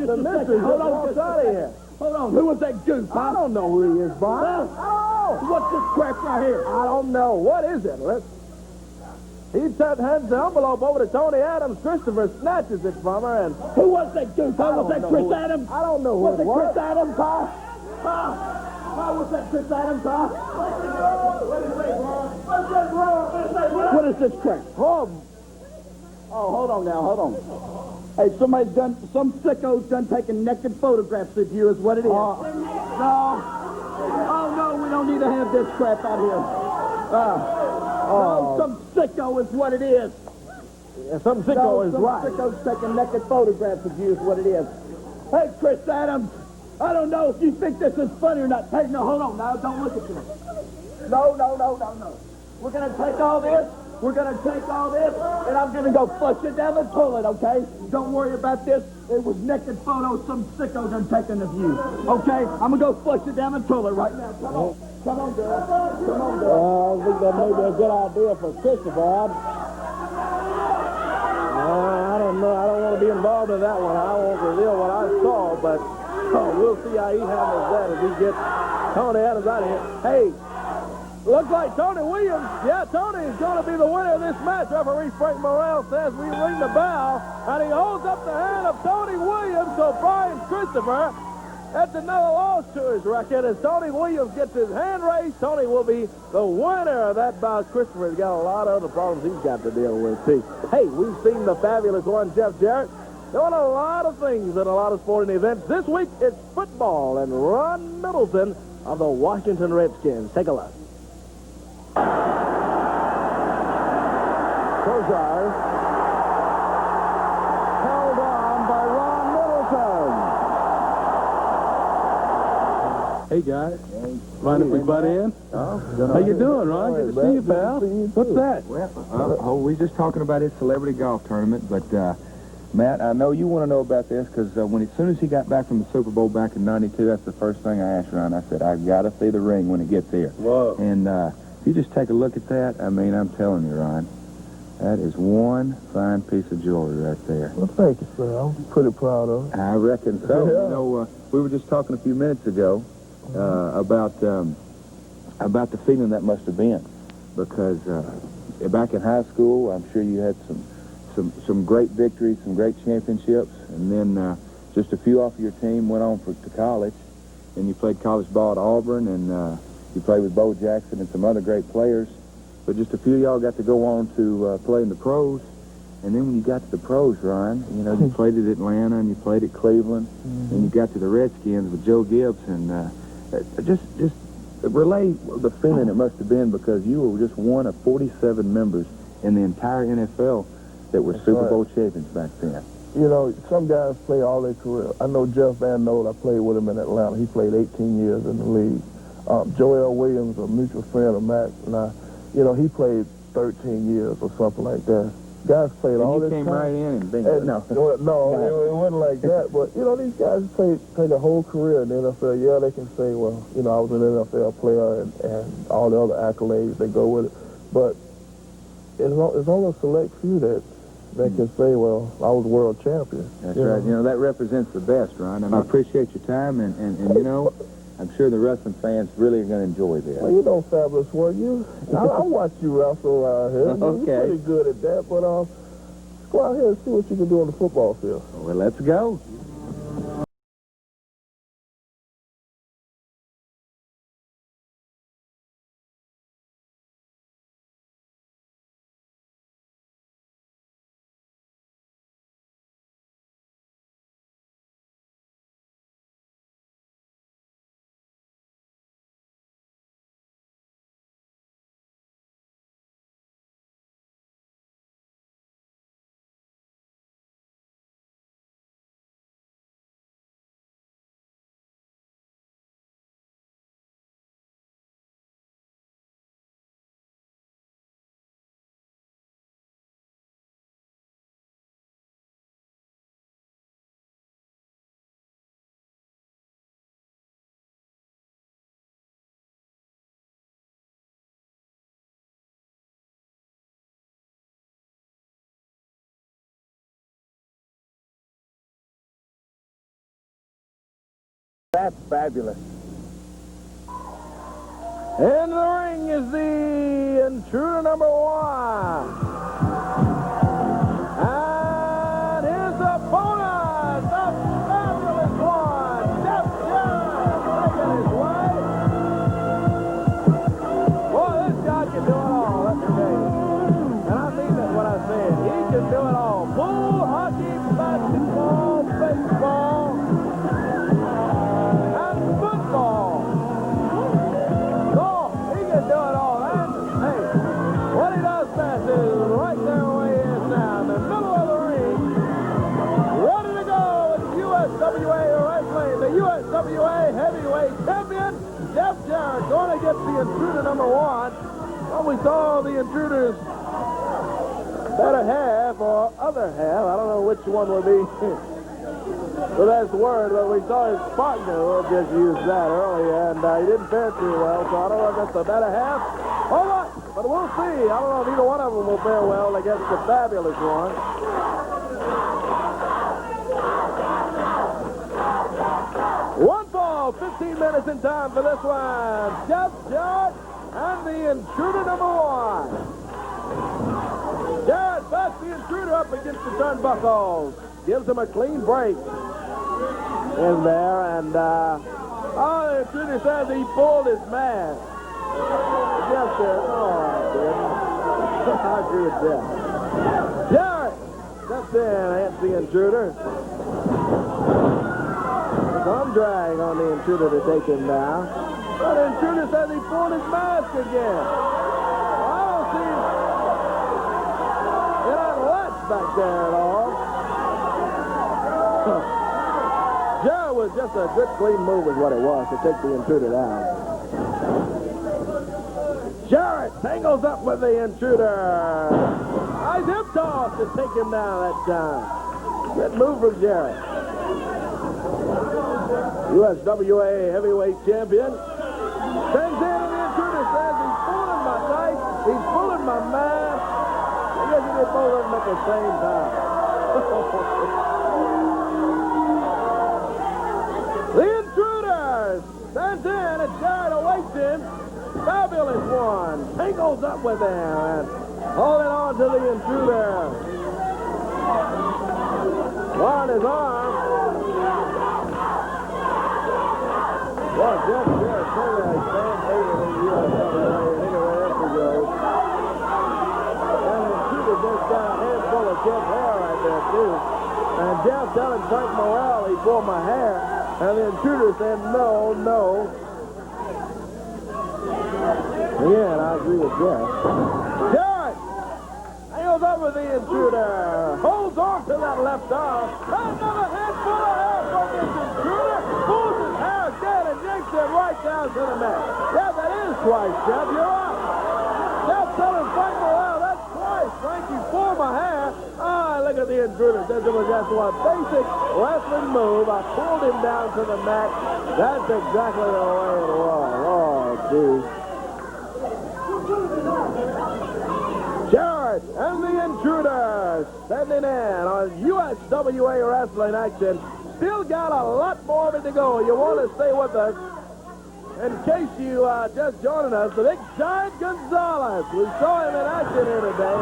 the mystery just walks out of here. Hold on, who was that goof? I don't know who he is, Brian. What's this crap right here? I don't know. What is it? He hands the envelope over to Tony Adams. Christopher snatches it from her, and... Who was that dude? Was that Chris Adams? I don't know who Was it it was. Chris Adams, huh? Was that Chris Adams, huh? What is this crap? Oh, hold on now, hold on. Hey, some sicko's done taking naked photographs of you is what it is. No, we don't need to have this crap out here. No, some sicko is what it is. Yeah, some sicko is right. Some sicko's taking naked photographs of you is what it is. Hey, Chris Adams, I don't know if you think this is funny or not. Hey, no, hold on now. Don't look at me. No. We're going to take all this. And I'm going to go flush it down the toilet, okay? Don't worry about this. It was naked photos some sickos are taking of you. Okay? I'm going to go flush it down the toilet right now. Come on, girl. I think that may be a good idea for Christopher. I don't know. I don't want to be involved in that one. I won't reveal what I saw, but we'll see how he handles that as he gets Tony Adams out of here. Hey, looks like Tony Williams. Yeah, Tony is going to be the winner of this match. Referee Frank Morrell says we ring the bell, and he holds up the hand of Tony Williams. So Brian Christopher, that's another loss to his record. As Tony Williams gets his hand raised, Tony will be the winner of that bout. Christopher's got a lot of other problems he's got to deal with, too. Hey, we've seen the fabulous one, Jeff Jarrett, doing a lot of things at a lot of sporting events. This week, it's football, and Ron Middleton of the Washington Redskins. Take a look. Kozar held on by Ron Middleton. Hey, guys. Mind if we butt in? How you doing, Ron? Good to see you, pal. What's that? We're just talking about his celebrity golf tournament, but, Matt, I know you want to know about this because as soon as he got back from the Super Bowl back in '92, that's the first thing I asked Ron. I said, I've got to see the ring when it gets here. Whoa. And if you just take a look at that, I mean, I'm telling you, Ron, that is one fine piece of jewelry right there. Well, thank you, sir. I'm pretty proud of it. I reckon so. Yeah. You know, we were just talking a few minutes ago about the feeling that must have been, because back in high school, I'm sure you had some great victories, some great championships, and then just a few off of your team went on to college, and you played college ball at Auburn, and you played with Bo Jackson and some other great players, but just a few of y'all got to go on to play in the pros. And then when you got to the pros, Ryan, you know, you played at Atlanta and you played at Cleveland, and you got to the Redskins with Joe Gibbs, and just relay the feeling it must have been, because you were just one of 47 members in the entire NFL that were Super Bowl champions back then. You know, some guys play all their career. I know Jeff Van Note, I played with him in Atlanta. He played 18 years in the league. Joel Williams, a mutual friend of Mac, and he played 13 years or something like that. Guys played all this time. You came right in and bingo. No, it wasn't like that. But, these guys played their whole career in the NFL. Yeah, they can say, well, I was an NFL player and all the other accolades that go with it. But it's only a select few that can say, well, I was world champion. That's right. That represents the best, Ron. And I appreciate your time. And I'm sure the wrestling fans really are going to enjoy this. Well, fabulous work. I watched you wrestle around here. Okay. You're pretty good at that, but let's go out here and see what you can do on the football field. Well, let's go. That's fabulous. In the ring is the intruder number 1. Jeff Jarrett going to get the intruder number one. Well, we saw the intruder's better half or other half. I don't know which one would be the best word, but we saw his partner. We'll just use that earlier, and he didn't fare too well, so I don't know if that's the better half or what, but we'll see. I don't know if either one of them will fare well against the fabulous one. One ball, 15 minutes in time for this one. Jeff Jarrett and the intruder number one. Jarrett backs the intruder up against the turnbuckles. Gives him a clean break in there, and the intruder says he pulled his mask. Jeff said, I agree with Jeff. Jarrett steps in, hits the intruder. Some drag on the intruder to take him down. But the intruder says he pulled his mask again. I don't see it unlatched back there at all. Jarrett was just a good clean move is what it was to take the intruder down. Jarrett tangles up with the intruder. Nice hip toss to take him down that time. Good move from Jarrett. USWA heavyweight champion. Stands in and the intruder says he's pulling my knife, he's pulling my mask. I guess he did both of them at the same time. The intruder stands in and Jarrett awaits him. Fabulous one. Tangles up with him and holding on to the intruder. On his arm. Well, Jeff Jarrett certainly a fan favorite in the USWA anywhere else he goes. And the intruder just got a handful of Jeff's hair right there, too. And Jeff telling Frank Morrell he pulled my hair. And the intruder said, no, no. Again, I agree with Jeff. Jarrett hangles up with the intruder. Holds on to that left arm. Another handful of hair from this intruder. Pulls his hair again and yanks him right down to the mat. Yeah, that is twice, Jeff. You're right. Jeff telling Frank Morrell, that's twice. Frank, you pulled my hair. Look at the intruder. Says it was just one basic wrestling move. I pulled him down to the mat. That's exactly the way it was. Oh, geez. Jarrett and the intruder standing in on USWA wrestling action. Still got a lot more of it to go. You want to stay with us. In case you just joining us, the big giant Gonzalez. We saw him in action here today.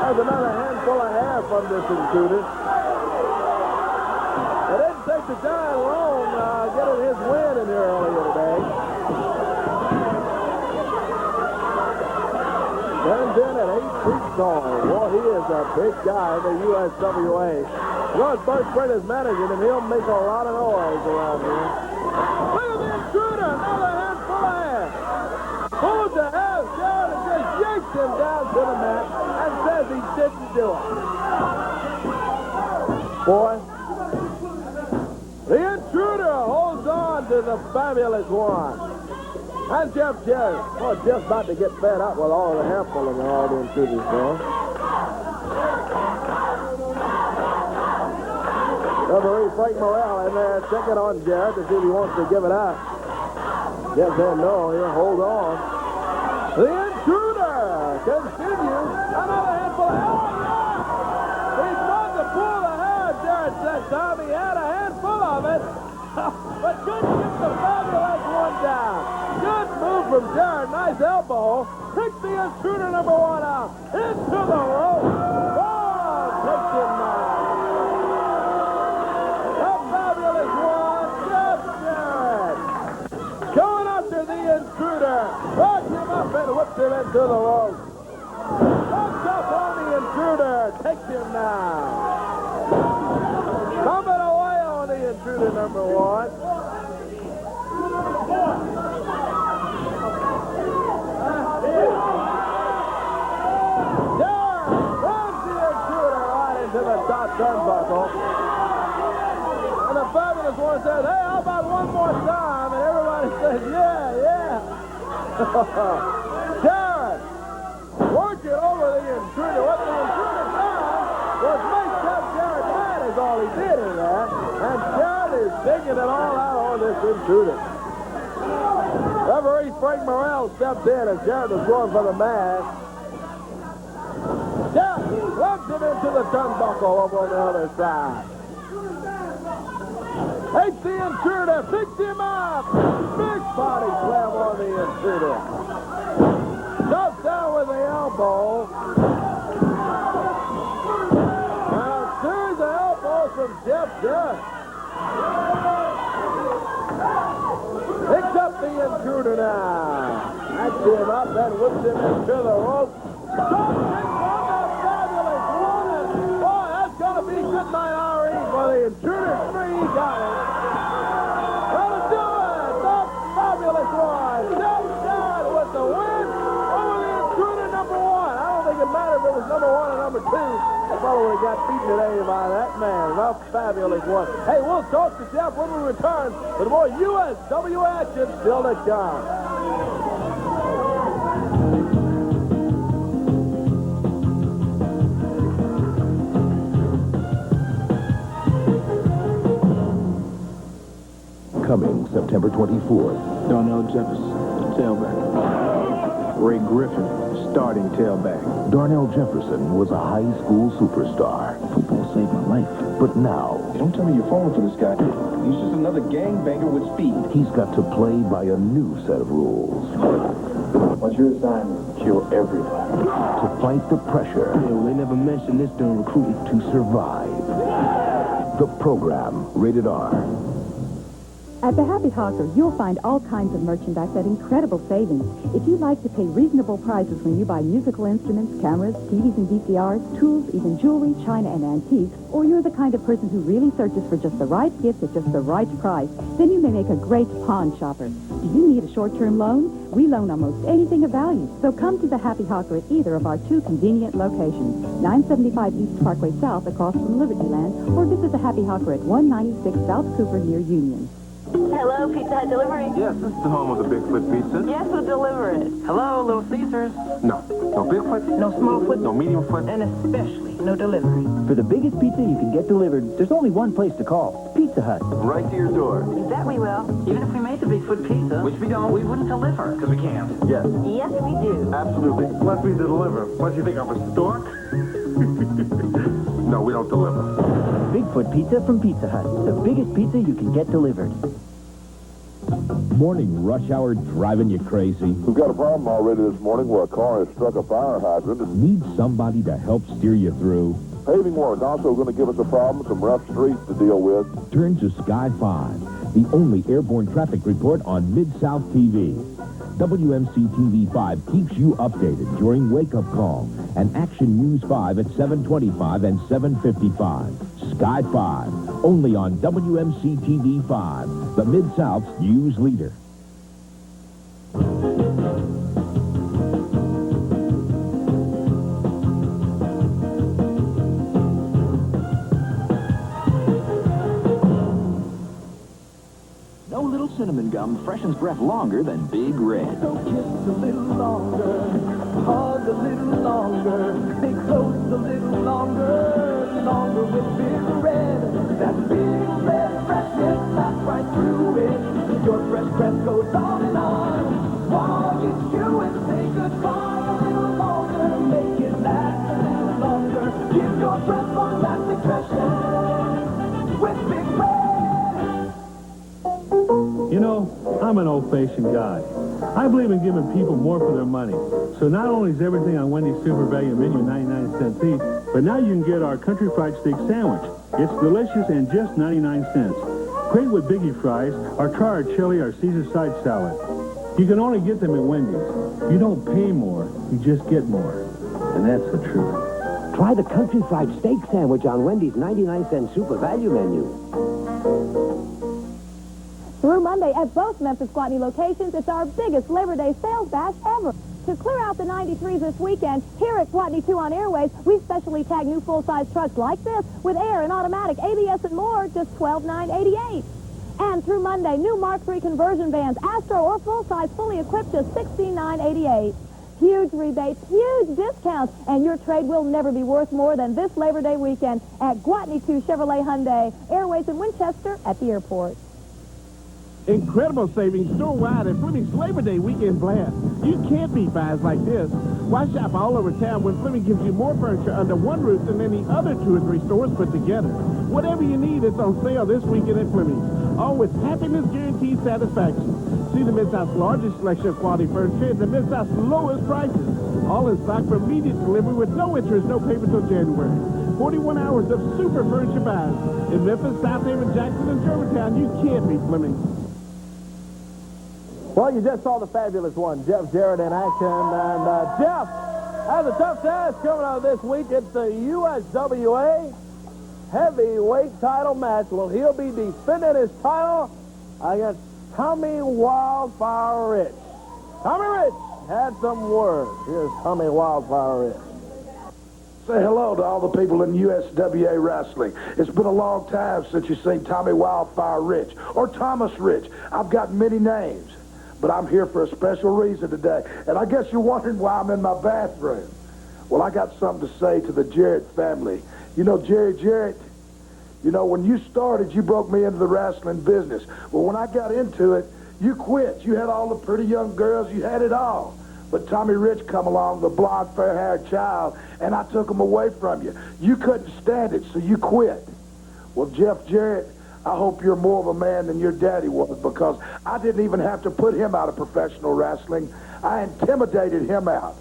There's another handful of hair from this intruder. It didn't take the giant long getting his win in here earlier today. Turns in at 8 feet tall. Boy, he is a big guy in the USWA. Well, Bert Brent is managing him. He'll make a lot of noise around here. Look at the intruder. Another handful of hair. Pulls the hair down and just yanks him down to the mat and says he didn't do it. Boy, the intruder holds on to the fabulous one. And Jeff Jarrett. Oh, Jeff's about to get fed up with all the hair pulling and all the intruders there. Referee Frank Morrell in there checking on Jarrett to see if he wants to give it out. Jeff said no, he'll hold on. The intruder continues. Another handful of hair. He's about to pull the hair, Jarrett said, Tom. He had a handful of it. But couldn't get the fabulous one down. Good move from Jarrett. Nice elbow. Picked the intruder number one out. Into the rope. Oh, takes him now. The fabulous one, Jeff Jarrett. Going after the intruder. Rocks him up and whips him into the rope. Knocks up on the intruder. Takes him now. Coming away on the intruder number one. To the top turnbuckle. And the fabulous one says, hey, how about one more time? And everybody Everybody says, yeah. Jared, working over the intruder. What the intruder found was make Jeff Jarrett mad is all he did in that. And Jared is digging it all out on this intruder. Referee Frank Morrell stepped in as Jared was going for the mask. Jeff plugs him into the turnbuckle over on the other side. Takes the intruder, picks him up. Big body slam on the intruder. Shoves down with the elbow. And a series of elbows from Jeff Jarrett. Picks up the intruder now. Backs him up, then whips him into the rope. Something from the fabulous woman. Boy, that's going to be good night RE for the intruder. He got it. Gonna do it. The fabulous one. Jeff Jarrett with the win over the intruder number 1. I don't think it mattered if it was number 1 or number 2. The fellow would have got beaten today by that man. The fabulous one. Hey, we'll talk to Jeff when we return with more USWA action still to come. Coming September 24th. Darnell Jefferson, tailback. Ray Griffin, starting tailback. Darnell Jefferson was a high school superstar. Football saved my life. But now... Hey, don't tell me you're falling for this guy. He's just another gangbanger with speed. He's got to play by a new set of rules. What's your assignment? Kill everybody. To fight the pressure. Yeah, well, they never mentioned this during recruiting. To survive. The program, rated R. At the Happy Hawker, you'll find all kinds of merchandise at incredible savings. If you like to pay reasonable prices when you buy musical instruments, cameras, TVs and VCRs, tools, even jewelry, china, and antiques, or you're the kind of person who really searches for just the right gift at just the right price, then you may make a great pawn shopper. Do you need a short-term loan? We loan almost anything of value. So come to the Happy Hawker at either of our 2 convenient locations, 975 East Parkway South across from Liberty Land, or visit the Happy Hawker at 196 South Cooper near Union. Hello, Pizza Hut Delivery. Yes, this is the home of the Bigfoot Pizza. Yes, we'll deliver it. Hello, Little Caesars. No. No Bigfoot. No Smallfoot. No Medium Foot. And especially no delivery. For the biggest pizza you can get delivered, there's only one place to call. Pizza Hut. Right to your door. That we will. Even if we made the Bigfoot Pizza, which we don't, we wouldn't deliver, because we can't. Yes. Yes, we do. Absolutely. Let me deliver. What do you think, I'm a stork? No, we don't deliver. Bigfoot Pizza from Pizza Hut. The biggest pizza you can get delivered. Morning rush hour driving you crazy? We've got a problem already this morning where a car has struck a fire hydrant. Need somebody to help steer you through? Paving work also going to give us a problem, some rough streets to deal with. Turn to Sky 5, the only airborne traffic report on Mid-South TV. WMC TV 5 keeps you updated during Wake Up Call and Action News 5 at 7:25 and 7:55. Sky 5, only on WMC TV 5, the Mid-South's news leader. No little cinnamon gum freshens breath longer than Big Red. So kiss a little longer, hug a little longer, stay close a little longer with Big Red. That Big Red freshness lasts right through it. Your fresh breath goes on and on. While you chew and say goodbye a little longer, make it last a little longer. Give your breath long-lasting freshness with Big Red. You know, I'm an old-fashioned guy. I believe in giving people more for their money. So not only is everything on Wendy's Super Value Menu 99 cents each, but now you can get our country fried steak sandwich. It's delicious and just 99 cents. Great with biggie fries, or try our chili or Caesar side salad. You can only get them at Wendy's. You don't pay more, you just get more. And that's the truth. Try the country fried steak sandwich on Wendy's 99-cent Super Value Menu. Through Monday at both Memphis Gwatney locations, it's our biggest Labor Day sales bash ever. To clear out the 93s this weekend, here at Gwatney 2 on Airways, we specially tag new full-size trucks like this with air and automatic, ABS, and more, just $12,988. And through Monday, new Mark III conversion vans, Astro or full-size, fully equipped, just $69.88. Huge rebates, huge discounts, and your trade will never be worth more than this Labor Day weekend at Guatney 2 Chevrolet Hyundai, Airways in Winchester at the airport. Incredible savings store-wide at Fleming's Labor Day weekend blast. You can't beat buys like this. Why shop all over town when Fleming gives you more furniture under one roof than any other 2 or 3 stores put together? Whatever you need is on sale this weekend at Fleming's. All with happiness guaranteed satisfaction. See the Mid-South's largest selection of quality furniture and the Mid-South's lowest prices. All in stock for immediate delivery with no interest, no payment till January. 41 hours of super furniture buys. In Memphis, South Haven, Jackson, and Germantown, you can't beat Fleming's. Well, you just saw the fabulous one, Jeff Jarrett in action. And Jeff has a tough task coming out this week. It's the USWA heavyweight title match. Well, he'll be defending his title against Tommy Wildfire Rich. Tommy Rich had some words. Here's Tommy Wildfire Rich. Say hello to all the people in USWA wrestling. It's been a long time since you've seen Tommy Wildfire Rich or Thomas Rich. I've got many names, but I'm here for a special reason today. And I guess you're wondering why I'm in my bathroom. Well, I got something to say to the Jarrett family. You know, Jerry Jarrett, you know, when you started, you broke me into the wrestling business. Well, when I got into it, you quit. You had all the pretty young girls. You had it all. But Tommy Rich come along, the blonde, fair-haired child, and I took him away from you. You couldn't stand it, so you quit. Well, Jeff Jarrett, I hope you're more of a man than your daddy was, because I didn't even have to put him out of professional wrestling. I intimidated him out.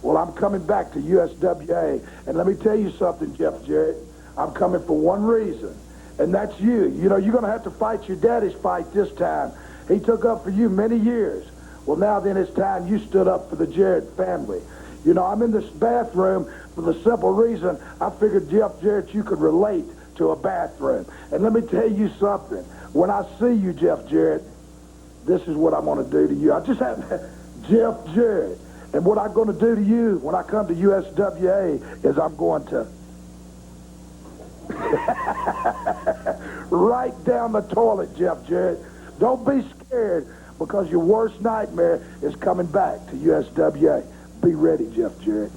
Well, I'm coming back to USWA, and let me tell you something, Jeff Jarrett. I'm coming for one reason, and that's you. You know, you're going to have to fight your daddy's fight this time. He took up for you many years. Well, now then it's time you stood up for the Jarrett family. You know, I'm in this bathroom for the simple reason I figured, Jeff Jarrett, you could relate to a bathroom. And let me tell you something. When I see you, Jeff Jarrett, this is what I'm going to do to you. I just have Jeff Jarrett. And what I'm going to do to you when I come to USWA is I'm going to right down the toilet, Jeff Jarrett. Don't be scared, because your worst nightmare is coming back to USWA. Be ready, Jeff Jarrett.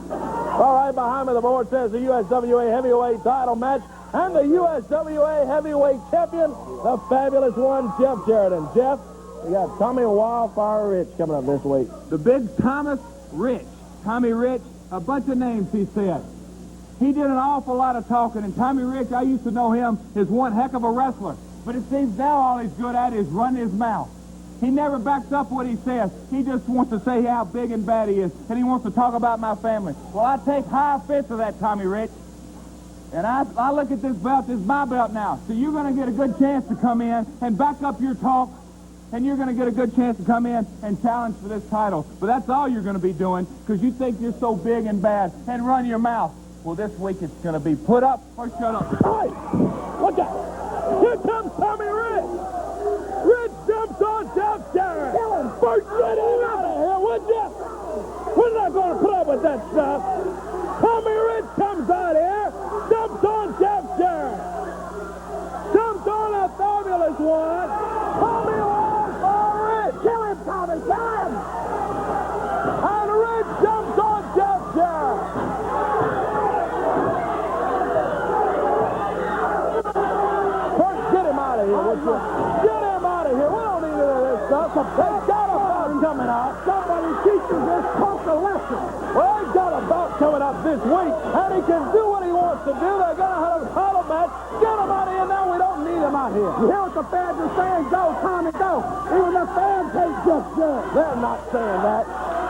All right, behind me, the board says the USWA heavyweight title match and the USWA heavyweight champion, the fabulous one, Jeff Jarrett. And Jeff, we got Tommy Wildfire Rich coming up this week. The big Thomas Rich. Tommy Rich, a bunch of names he said. He did an awful lot of talking, and Tommy Rich, I used to know him as one heck of a wrestler. But it seems now all he's good at is running his mouth. He never backs up what he says. He just wants to say how big and bad he is, and he wants to talk about my family. Well, I take high offense to that, Tommy Rich. And I look at this belt as my belt now. So you're going to get a good chance to come in and back up your talk, and you're going to get a good chance to come in and challenge for this title. But that's all you're going to be doing, because you think you're so big and bad, and run your mouth. Well, this week it's going to be put up or shut up. Hey, look out. Here comes Tommy Rich. Rich jumps on Jeff Jarrett. Kill him. First, get him out of here, would you? We're not going to put up with that stuff. Tommy Rich comes out here, jumps on Jeff Jarrett. Jumps on a fabulous one. Tommy Wildfire Rich. Kill him, Tommy. Kill him. And Rich jumps on Jeff Jarrett. Get him out of here. We don't need any of this stuff. They got a bout coming out. Somebody teaches this punk a lesson. Well, they got a bout coming up this week, and he can do what he wants to do. They're going to have a title match. Get him out of here now. We don't need him out here. You hear what the fans are saying? Go, Tommy, go. Even the fans hate Jeff Jarrett. They're not saying that.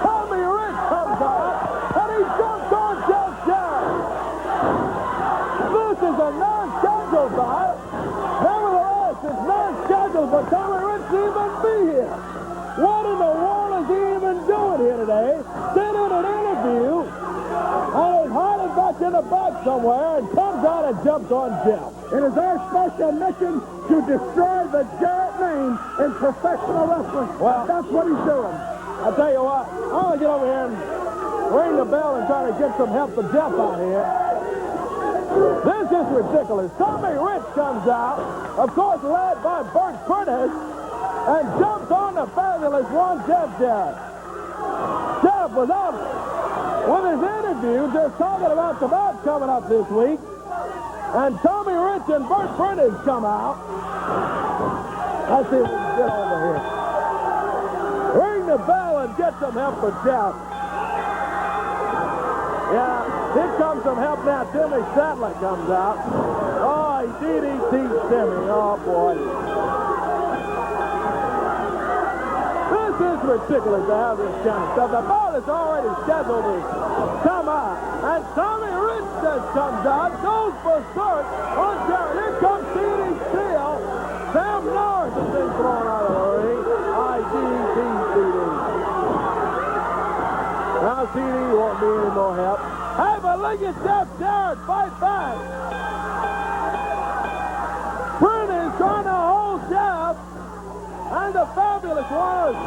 Tommy Rich comes out, and he jumps on Jeff Jarrett. This is a non-scheduled bout. It's non-scheduled for Tommy Rich to even be here. What in the world is he even doing here today? Sent in an interview, and is hiding back in the back somewhere, and comes out and jumps on Jeff. It is our special mission to destroy the Jarrett name in professional wrestling. Well, that's what he's doing. I'll tell you what, I'm going to get over here and ring the bell and try to get some help for Jeff out here. This this ridiculous? Tommy Rich comes out, of course led by Bert Prentice, and jumps on the fabulous one, Jeff Jarrett. Jeff was up with his interview, just talking about the bout coming up this week. And Tommy Rich and Bert Prentice come out. Let's see if we can get over here. Ring the bell and get some help for Jeff. Yeah, here comes some help now. Timmy Sattler comes out. Oh, he DDT's Timmy. Oh, boy. This is ridiculous to have this kind of stuff. The ball is already scheduled to come out. And Tommy Rich just comes out, goes berserk on Jarrett. Here comes C.D. Steele. Sam Norris has been thrown out of the ring. DDT C.D. Now C.D. won't need any more help. Hey, but look at Jeff Jarrett fight back. Prentice trying to hold Jeff. And the fabulous one is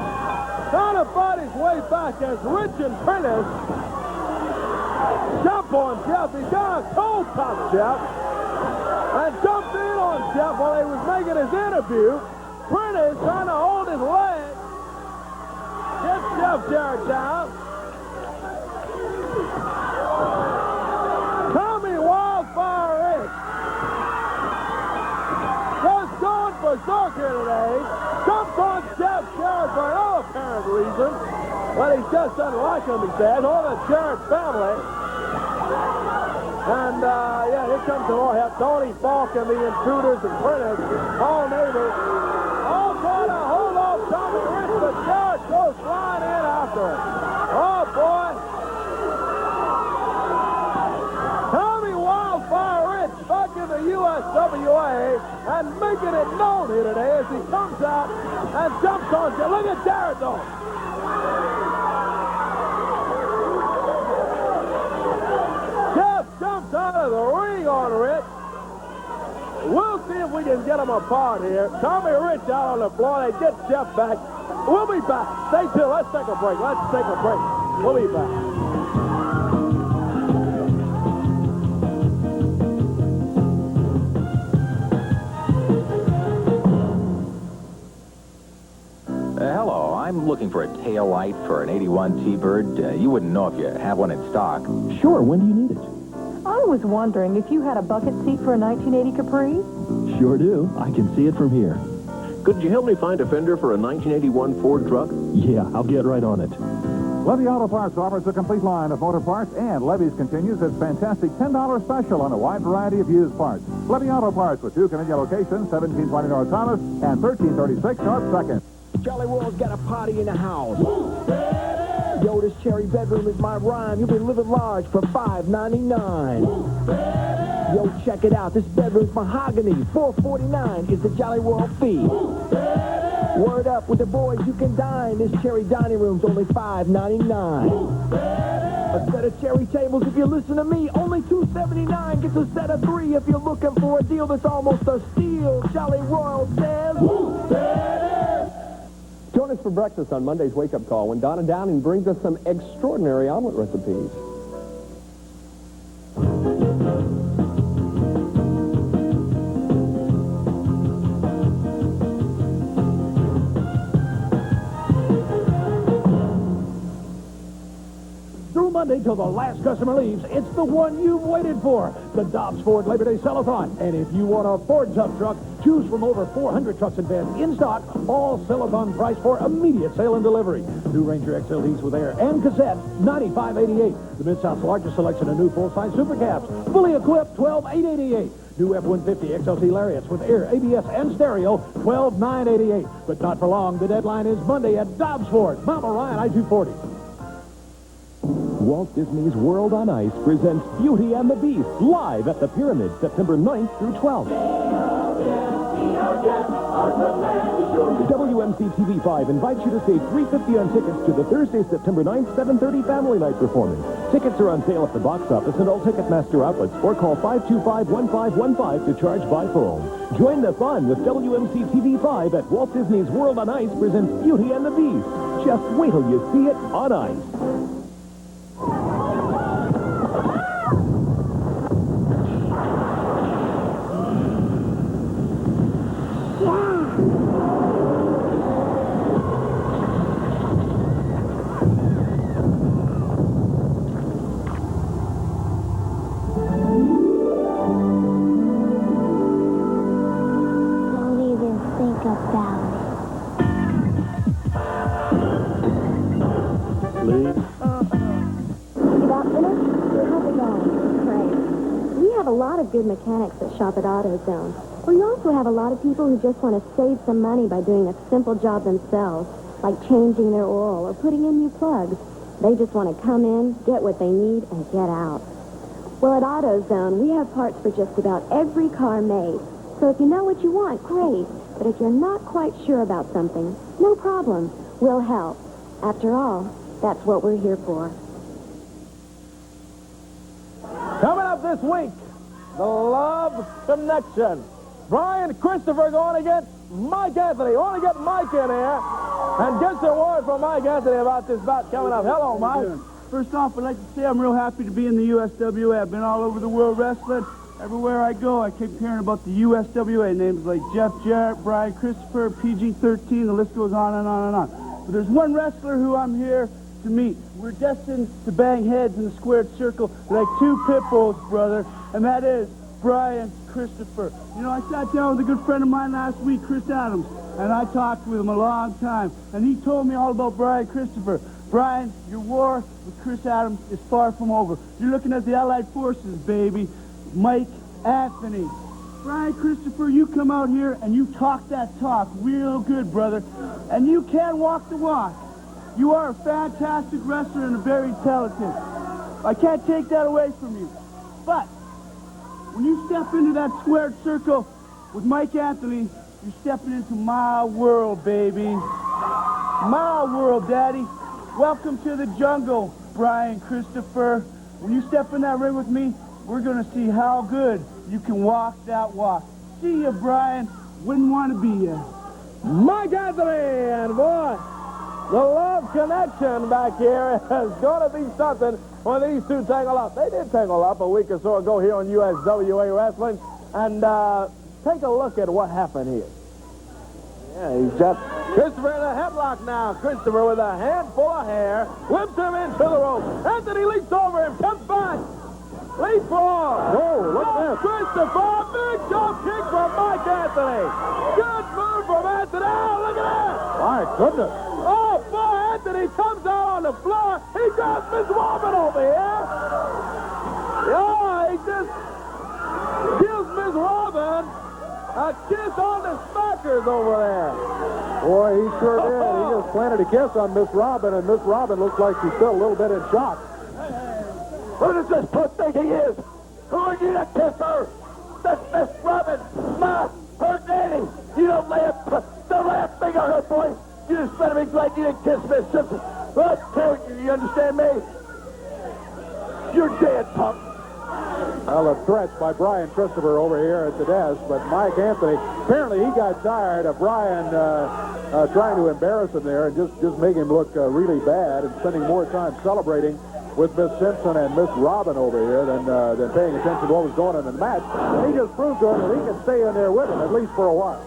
trying to fight his way back as Rich and Prentice jump on Jeff. He's got a cold top Jeff. And jumped in on Jeff while he was making his interview. Prentice trying to hold his leg. Gets Jeff Jarrett down. Tommy Wildfire Rich just going berserker today. Jumps on Jeff Jarrett for no apparent reason. But he just doesn't like him, he says. All the Jarrett family. And, yeah, here comes some more help. Tony Falk and the Intruders and Prentice, all neighbors, all trying to hold off Tommy Rich, but Jarrett goes flying in after him. Oh, boy. Tommy Wildfire Rich back in the USWA and making it known here today as he comes out and jumps on Jarrett. Look at Jarrett, though. Out of the ring on Rich. We'll see if we can get them apart here. Tommy Rich out on the floor. They get Jeff back. We'll be back. Stay tuned. Let's take a break. We'll be back. Hello. I'm looking for a tail light for an 81 T-Bird. You wouldn't know if you have one in stock. Sure. When do you need it? I was wondering if you had a bucket seat for a 1980 Capri? Sure do. I can see it from here. Could you help me find a fender for a 1981 Ford truck? Yeah, I'll get right on it. Levy Auto Parts offers a complete line of motor parts, and Levy's continues its fantastic $10 special on a wide variety of used parts. Levy Auto Parts with two convenient locations, 1720 North Thomas and 1336 North 2nd. Charlie World's got a party in the house. Yo, this cherry bedroom is my rhyme. You'll be living large for $5.99. Yo, check it out. This bedroom's mahogany. $4.49 is the Jolly World fee. Word up, with the boys you can dine. This cherry dining room's only $5.99. A set of cherry tables, if you listen to me, only $2.79. Gets a set of 3 if you're looking for a deal that's almost a steal. Jolly Royal says, join us for breakfast on Monday's Wake Up Call when Donna Downing brings us some extraordinary omelet recipes. Through Monday till the last customer leaves, it's the one you've waited for, the Dobbs Ford Labor Day Sell-a-thon. And if you want a Ford tough truck, choose from over 400 trucks and vans in stock, all sell-a-thon price for immediate sale and delivery. New Ranger XLTs with air and cassette, $95.88. The Mid-South's largest selection of new full-size super cabs, fully equipped, $12,888. New F-150 XLT Lariats with air, ABS, and stereo, $12,988. But not for long. The deadline is Monday at Dobbs Ford, Mount Orion, I-240. Walt Disney's World on Ice presents Beauty and the Beast live at the Pyramid, September 9th through 12th. WMC-TV5 invites you to save $3.50 on tickets to the Thursday, September 9th, 7:30 Family Night performance. Tickets are on sale at the box office and all Ticketmaster outlets, or call 525-1515 to charge by phone. Join the fun with WMC-TV5 at Walt Disney's World on Ice presents Beauty and the Beast. Just wait till you see it on ice. Lee? You about finished? How's it going? Great. We have a lot of good mechanics that shop at AutoZone. We also have a lot of people who just want to save some money by doing a simple job themselves, like changing their oil or putting in new plugs. They just want to come in, get what they need, and get out. Well, at AutoZone, we have parts for just about every car made. So if you know what you want, great. But if you're not quite sure about something, no problem. We'll help. After all, that's what we're here for. Coming up this week, the Love Connection. Brian Christopher going against Mike Anthony. Want to get Mike in here and get some word from Mike Anthony about this bout coming up. Hello, Mike. First off, I'd like to say I'm real happy to be in the USWA. I've been all over the world wrestling. Everywhere I go, I keep hearing about the USWA. Names like Jeff Jarrett, Brian Christopher, PG-13, the list goes on and on and on. But there's one wrestler who I'm here to meet. We're destined to bang heads in a squared circle like two pit bulls, brother, and that is Brian Christopher. You know, I sat down with a good friend of mine last week, Chris Adams, and I talked with him a long time, and he told me all about Brian Christopher. Brian, your war with Chris Adams is far from over. You're looking at the Allied Forces, baby. Mike Anthony. Brian Christopher, you come out here and you talk that talk real good, brother. And you can walk the walk. You are a fantastic wrestler and a very talented. I can't take that away from you. But when you step into that squared circle with Mike Anthony, you're stepping into my world, baby. My world, Daddy. Welcome to the jungle, Brian Christopher. When you step in that ring with me, we're going to see how good you can walk that walk. See ya, Brian. Wouldn't want to be ya. Mike Anthony, and boy, the Love Connection back here is going to be something when these two tangle up. They did tangle up a week or so ago here on USWA Wrestling, and take a look at what happened here. Yeah, he's got Christopher in a headlock now. Christopher with a handful of hair whips him into the rope. Anthony leaps over him, comes back. Leapfrog. Whoa, look at this. Christopher, big jump kick from Mike Anthony. Good move from Anthony. Oh, look at that. My goodness. Oh, boy, Anthony comes out on the floor. He grabs Miss Robin over here. Yeah, he just gives Miss Robin a kiss on the smackers over there. Boy, he sure did. He just planted a kiss on Miss Robin, and Miss Robin looks like she's still a little bit in shock. Who does this put think he is? Who are you to kiss her? That's Miss Robin, her nanny. You don't lay a finger on her, boy. You just better be glad you didn't kiss Miss Simpson. Well, I tell you understand me? You're dead, punk. Well, a threat by Brian Christopher over here at the desk, but Mike Anthony, apparently he got tired of Brian trying to embarrass him there and just make him look really bad and spending more time celebrating with Miss Simpson and Miss Robin over here than paying attention to what was going on in the match. And he just proved to him that he can stay in there with him, at least for a while.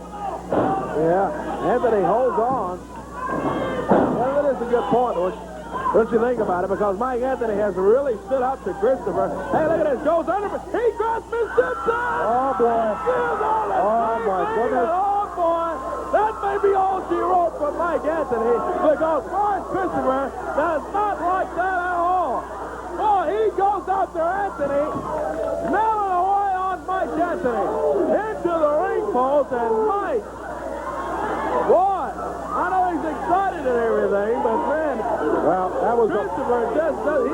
Yeah, Anthony holds on. Well, that is a good point, don't you think about it? Because Mike Anthony has really stood up to Christopher. Hey, look at this. Goes under. He grabs Miss Simpson. Oh, boy. Oh, my goodness. Oh, boy. That may be all she wrote from Mike Anthony because Brian Christopher does not like that at all. Boy, he goes after Anthony, nailing away on Mike Anthony into the ring post, and Mike, boy, I know he's excited and everything, but man, well, that was Christopher he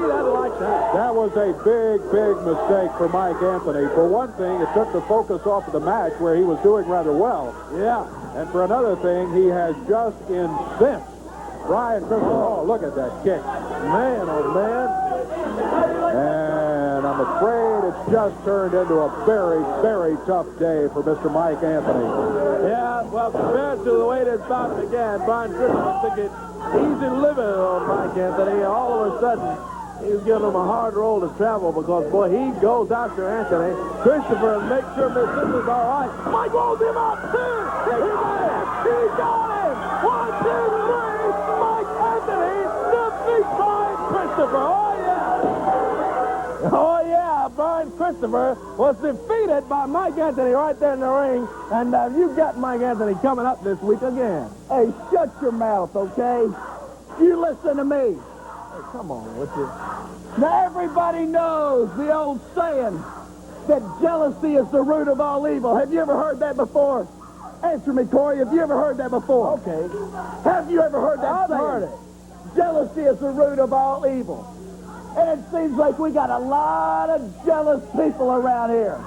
doesn't like that. That was a big mistake for Mike Anthony. For one thing, it took the focus off of the match where he was doing rather well. Yeah. And for another thing, he has just incensed Brian Christopher. Oh, look at that kick. Man, oh, man. And I'm afraid it's just turned into a very tough day for Mr. Mike Anthony. Yeah, well, compared to the way this bout began, Brian Christopher took it easy living on Mike Anthony. All of a sudden, he was giving him a hard road to travel because, boy, he goes after Anthony. Christopher makes sure Miss Simpson's all right. Mike rolls him up. Two. He got him. 1, 2, 3. Mike Anthony defeats Brian Christopher. Oh, yeah. Oh, yeah. Brian Christopher Christopher was defeated by Mike Anthony right there in the ring. And you've got Mike Anthony coming up this week again. Hey, shut your mouth, okay? You listen to me. Hey, come on, what's it? Now, everybody knows the old saying that jealousy is the root of all evil. Have you ever heard that before? Answer me, Corey. Have you ever heard that before? Okay. Have you ever heard that saying? I've heard it. Jealousy is the root of all evil. And it seems like we got a lot of jealous people around here.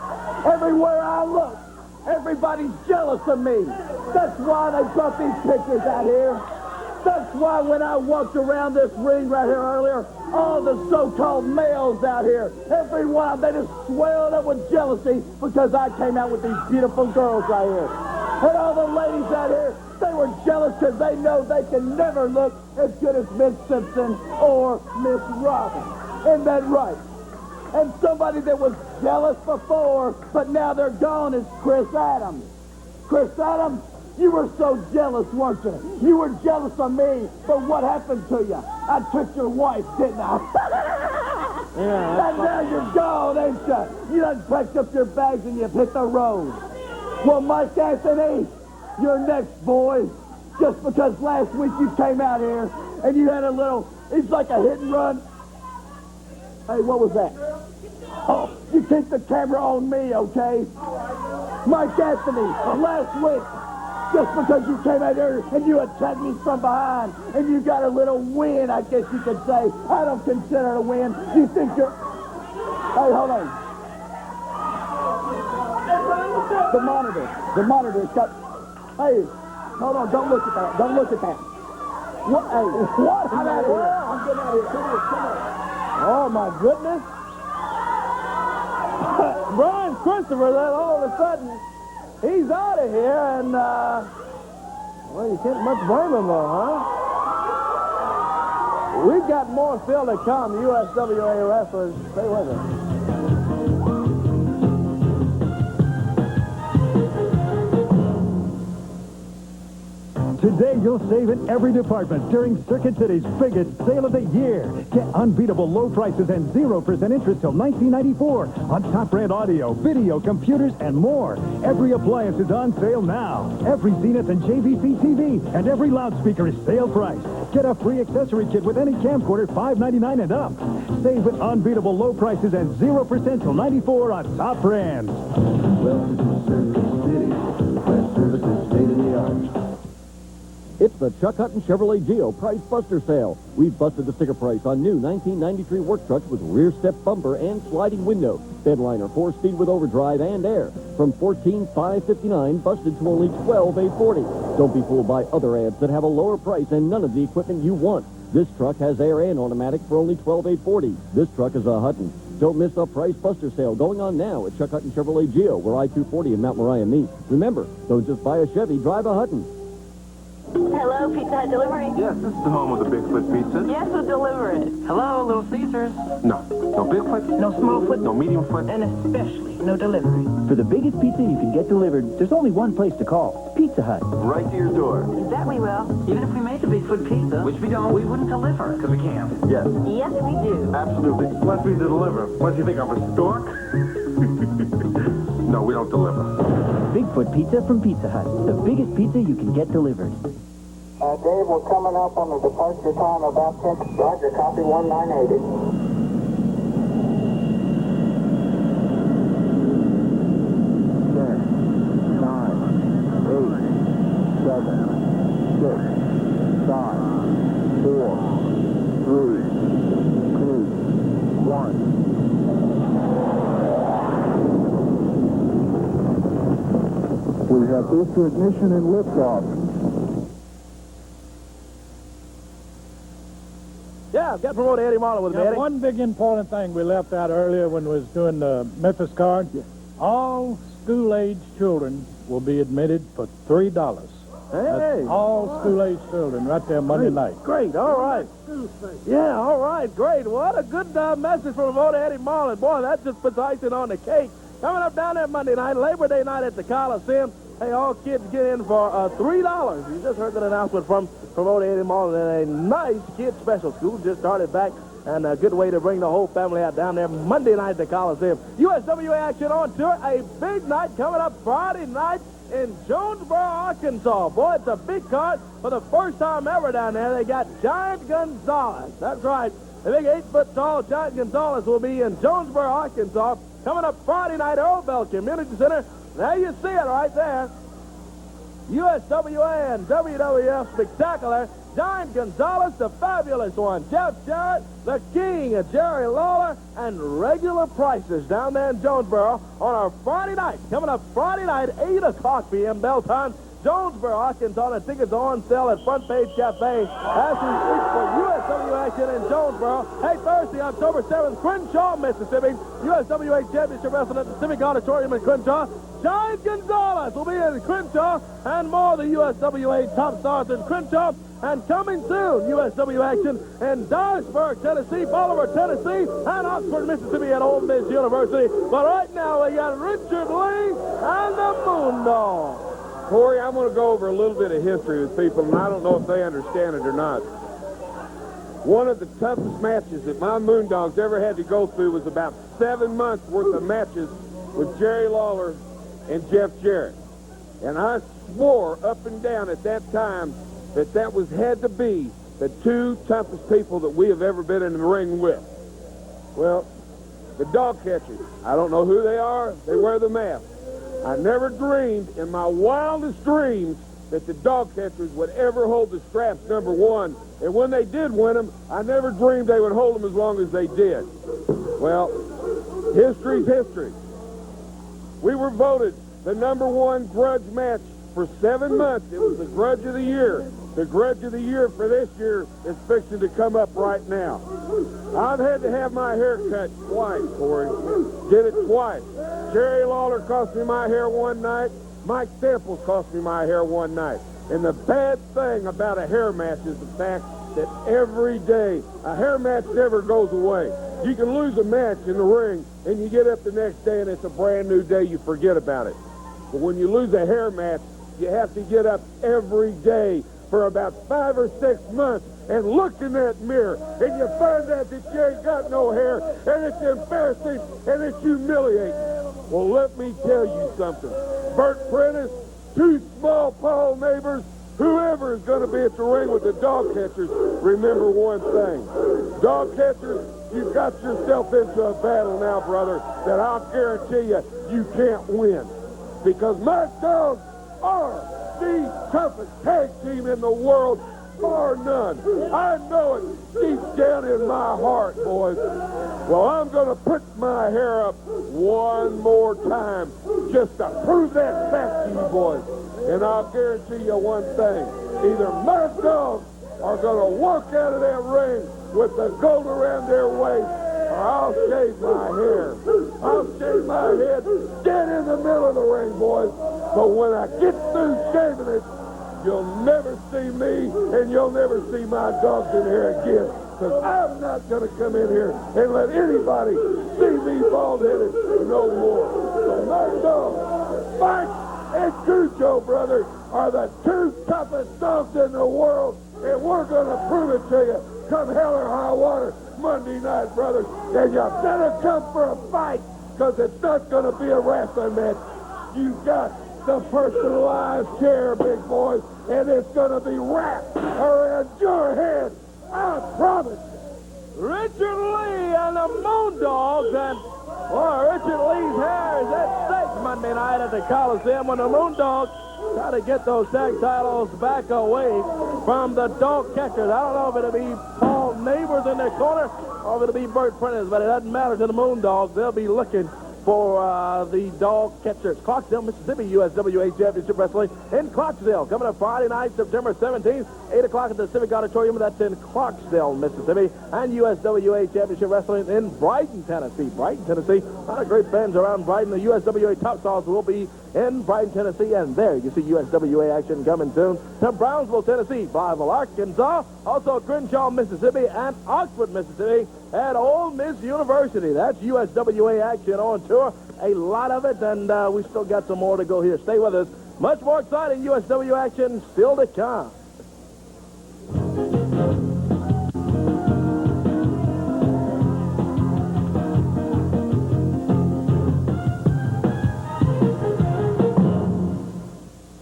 Everywhere I look, everybody's jealous of me. That's why they brought these pictures out here. That's why when I walked around this ring right here earlier, all the so-called males out here, every one, they just swelled up with jealousy because I came out with these beautiful girls right here. And all the ladies out here, they were jealous because they know they can never look as good as Miss Simpson or Miss Robin. Isn't that right? And somebody that was jealous before, but now they're gone, is Chris Adams. Chris Adams, you were so jealous, weren't you? You were jealous of me, but what happened to you? I took your wife, didn't I? Yeah, and now you're gone, ain't you? You done packed up your bags and you've hit the road. Well, Mike Anthony, you're next, boy. Just because last week you came out here and you had a little, it's like a hit and run. Hey, what was that? Oh, you keep the camera on me, okay? Mike Anthony, last week, just because you came out here and you attacked me from behind and you got a little win, I guess you could say. I don't consider it a win. You think you're... Hey, hold on. The monitor's got... Hey, hold on, don't look at that. Don't look at that. What? Hey, what? I'm out of here. I'm getting out of here. Come on. Oh, my goodness. Brian Christopher, then all of a sudden, he's out of here, and, well, you can't much blame him, though, huh? We've got more still to come. USWA wrestlers, stay with us. Today, you'll save in every department during Circuit City's biggest sale of the year. Get unbeatable low prices and 0% interest till 1994 on top brand audio, video, computers, and more. Every appliance is on sale now. Every Zenith and JVC TV and every loudspeaker is sale price. Get a free accessory kit with any camcorder, $5.99 and up. Save with unbeatable low prices and 0% till 94 on top brands. Welcome to Circuit City. Best services, state of the art. It's the Chuck Hutton Chevrolet Geo Price Buster Sale. We've busted the sticker price on new 1993 work trucks with rear step bumper and sliding window. Bedliner 4-speed with overdrive and air. From $14,559 busted to only $12,840. Don't be fooled by other ads that have a lower price and none of the equipment you want. This truck has air and automatic for only $12,840. This truck is a Hutton. Don't miss the Price Buster Sale going on now at Chuck Hutton Chevrolet Geo, where I-240 and Mount Moriah meet. Remember, don't just buy a Chevy, drive a Hutton. Hello, Pizza Hut Delivery. Yes, this is the home of the Bigfoot Pizza. Yes, we'll deliver it. Hello, Little Caesars. No. No Bigfoot. No small foot. No medium foot. And especially no delivery. For the biggest pizza you can get delivered, there's only one place to call. Pizza Hut. Right to your door. That we will. Even if we made the Bigfoot pizza, which we don't, we wouldn't deliver because we can't. Yes. Yes, we do. Absolutely. Let me deliver. What do you think, I'm a stork? No, we don't deliver. Bigfoot Pizza from Pizza Hut. The biggest pizza you can get delivered. Dave, we're coming up on the departure time about 10. Roger, copy 1980. 10, 9, 8, 7, 6, 5, 4, 3, 2, 1. We have booster ignition and liftoff. Yeah, I've got promoter Eddie Marlowe with me, Eddie. One big important thing we left out earlier when we was doing the Memphis card. Yeah. All school-age children will be admitted for $3. Hey! That's all school-age children right there Monday night. Great, all right. Yeah, all right, great. What a good message from promoter Eddie Marlowe. Boy, that just puts icing on the cake. Coming up down there Monday night, Labor Day night at the Coliseum. Hey, all kids get in for $3. You just heard that announcement from Old Eddie Mall. And a nice kid special school just started back, and a good way to bring the whole family out down there Monday night at the Coliseum. USWA action on tour. A big night coming up Friday night in Jonesboro, Arkansas. Boy, it's a big card for the first time ever down there. They got Giant Gonzalez. That's right. The big 8-foot-tall Giant Gonzalez will be in Jonesboro, Arkansas, coming up Friday night, Earl Bell Community Center. There you see it right there. USWA and WWF Spectacular. Giant Gonzalez, the fabulous one. Jeff Jarrett, the king of Jerry Lawler, and regular prices down there in Jonesboro on our Friday night. Coming up Friday night, 8 o'clock p.m. bell time. Jonesboro, Arkansas. The tickets are on sale at Front Page Cafe as we speak for USWA action in Jonesboro. Hey, Thursday, October 7th, Crenshaw, Mississippi. USWA Championship Wrestling at the Civic Auditorium in Crenshaw. Giant Gonzalez will be in Crenshaw, and more of the USWA top stars in Crenshaw. And coming soon, USWA action in Dyersburg, Tennessee, Bolivar, Tennessee, and Oxford, Mississippi at Ole Miss University. But right now, we got Richard Lee and the Moondog. Corey, I'm going to go over a little bit of history with people, and I don't know if they understand it or not. One of the toughest matches that my Moondogs ever had to go through was about 7 months worth of matches with Jerry Lawler and Jeff Jarrett. And I swore up and down at that time that was had to be the two toughest people that we have ever been in the ring with. Well, the dog catchers, I don't know who they are. They wear the mask. I never dreamed in my wildest dreams that the dog catchers would ever hold the straps, number one. And when they did win them, I never dreamed they would hold them as long as they did. Well, history's history. We were voted the number one grudge match for 7 months. It was the grudge of the year. The grudge of the year for this year is fixing to come up right now. I've had to have my hair cut twice, Corey. Did it twice. Jerry Lawler cost me my hair one night. Mike Samples cost me my hair one night. And the bad thing about a hair match is the fact that every day, a hair match never goes away. You can lose a match in the ring, and you get up the next day, and it's a brand new day. You forget about it. But when you lose a hair match, you have to get up every day for about 5 or 6 months and look in that mirror, and you find out that you ain't got no hair, and it's embarrassing, and it's humiliating. Well, let me tell you something. Bert Prentice, two small Paul neighbors, whoever is going to be at the ring with the dog catchers, remember one thing. Dog catchers, you've got yourself into a battle now, brother, that I'll guarantee you can't win. Because my dogs are the toughest tag team in the world, bar none. I know it deep down in my heart, boys. Well, I'm going to put my hair up one more time just to prove that fact to you boys. And I'll guarantee you one thing. Either my dogs are going to walk out of that ring with the gold around their waist, or I'll shave my hair. I'll shave my head dead in the middle of the ring, boys. But when I get through shaving it, you'll never see me, and you'll never see my dogs in here again. Because I'm not going to come in here and let anybody see me bald-headed no more. So my dogs, Mike and Cujo, brother, are the two toughest dogs in the world, and we're going to prove it to you come hell or high water Monday night, brother. And you better come for a fight, because it's not going to be a wrestling match. You got the personalized chair, big boys, and it's going to be wrapped around your head. I promise you. Richard Lee and the Moondogs, and boy, Richard Lee's hair is at stake Monday night at the Coliseum when the Moondogs try to get those tag titles back away from the dog catchers. I don't know if it'll be Paul Neighbors in their corner or if it'll be Bert Prentice, but it doesn't matter to the Moondogs. They'll be looking for the dog catchers. Clarksdale, Mississippi, USWA Championship Wrestling in Clarksdale. Coming up Friday night, September 17th, 8 o'clock at the Civic Auditorium. That's in Clarksdale, Mississippi. And USWA Championship Wrestling in Brighton, Tennessee. Brighton, Tennessee. A lot of great fans around Brighton. The USWA Top Stars will be in Brighton, Tennessee. And there you see USWA action coming soon to Brownsville, Tennessee, Blytheville, Arkansas, also Crenshaw, Mississippi, and Oxford, Mississippi, at Ole Miss University. That's USWA action on tour. A lot of it, and we still got some more to go here. Stay with us. Much more exciting USW action still to come.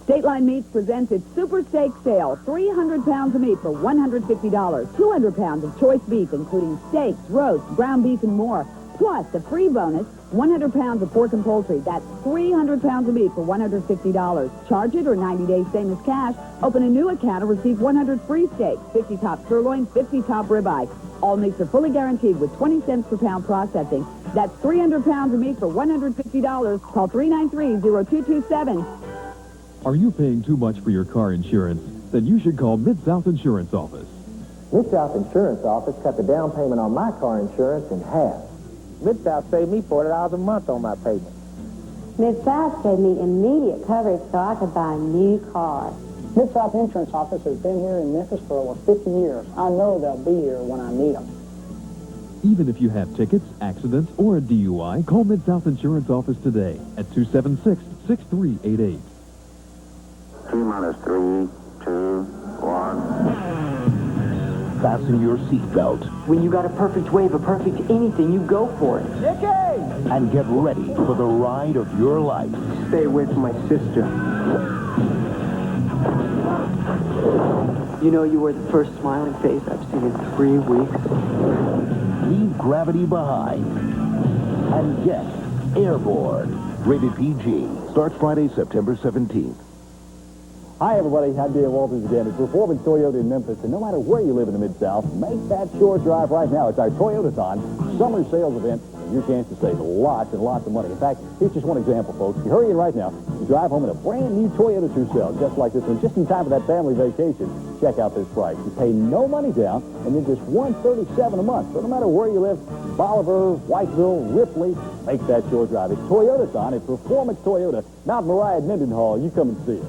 State Line Meats presents its Super Steak Sale. 300 pounds of meat for $150. 200 pounds of choice beef, including steaks, roasts, ground beef, and more. Plus, the free bonus, 100 pounds of pork and poultry. That's 300 pounds of meat for $150. Charge it or 90 days same as cash. Open a new account and receive 100 free steaks, 50 top sirloin, 50 top ribeye. All meats are fully guaranteed with 20 cents per pound processing. That's 300 pounds of meat for $150. Call 393-0227. Are you paying too much for your car insurance? Then you should call Mid-South Insurance Office. Mid-South Insurance Office cut the down payment on my car insurance in half. Mid-South saved me $40 a month on my payment. Mid-South gave me immediate coverage so I could buy a new car. Mid-South Insurance Office has been here in Memphis for over 50 years. I know they'll be here when I need them. Even if you have tickets, accidents, or a DUI, call Mid-South Insurance Office today at 276-6388. T-minus 3, 2, 1. Fasten your seatbelt. When you got a perfect wave, a perfect anything, you go for it. And get ready for the ride of your life. Stay away from my sister. You know, you were the first smiling face I've seen in 3 weeks. Leave gravity behind and get airborne. Rated PG. Starts Friday, September 17th. Hi, everybody. I'm Dan Walters again. It's Performance Toyota in Memphis, and no matter where you live in the Mid-South, make that short drive right now. It's our Toyotathon summer sales event, and your chance to save lots and lots of money. In fact, here's just one example, folks. You hurry in right now. You drive home in a brand-new Toyota Tercel, just like this one, just in time for that family vacation. Check out this price. You pay no money down, and then just $137 a month. So no matter where you live, Bolivar, Whiteville, Ripley, make that short drive. It's Toyotathon at Performance Toyota, Mount Moriah at Mendenhall. You come and see it.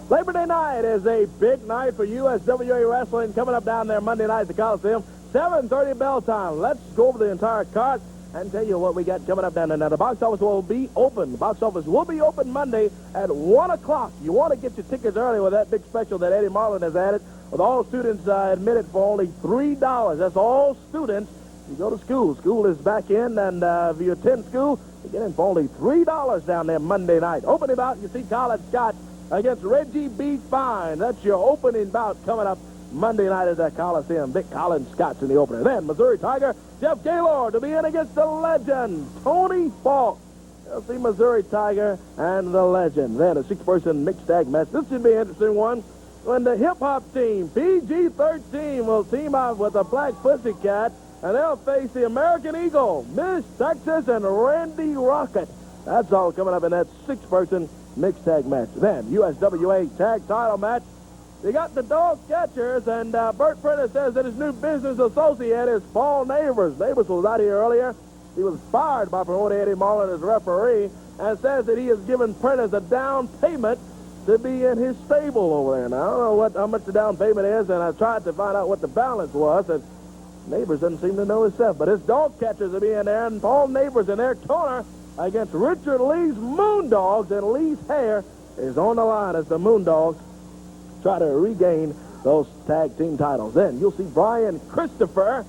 Labor Day night is a big night for USWA Wrestling coming up down there Monday night at the Coliseum. 7:30 bell time. Let's go over the entire card and tell you what we got coming up down there. Now, the box office will be open. The box office will be open Monday at 1 o'clock. You want to get your tickets early with that big special that Eddie Marlin has added. With all students admitted for only $3. That's all students. You go to school. School is back in, and if you attend school, you get in for only $3 down there Monday night. Opening bout, you see Colin Scott against Reggie B. Fine. That's your opening bout coming up Monday night at the Coliseum. Big Colin Scott's in the opener. Then Missouri Tiger, Jeff Gaylord to be in against the legend, Tony Falk. You'll see Missouri Tiger and the legend. Then a six-person mixed tag match. This should be an interesting one. When the hip-hop team, PG-13, will team up with the Black Pussycat, and they'll face the American Eagle, Miss Texas, and Randy Rocket. That's all coming up in that six-person mixed tag match. Then, USWA tag title match. You got the dog catchers, and Bert Prentice says that his new business associate is Paul Neighbors. Neighbors was out here earlier. He was fired by promoter Eddie Marlin as referee, and says that he has given Prentice a down payment to be in his stable over there. Now, I don't know how much the down payment is, and I tried to find out what the balance was, and Neighbors doesn't seem to know himself. But his dog catchers will be in there, and Paul Neighbors in their corner against Richard Lee's Moondogs, and Lee's hair is on the line as the Moondogs try to regain those tag team titles. Then you'll see Brian Christopher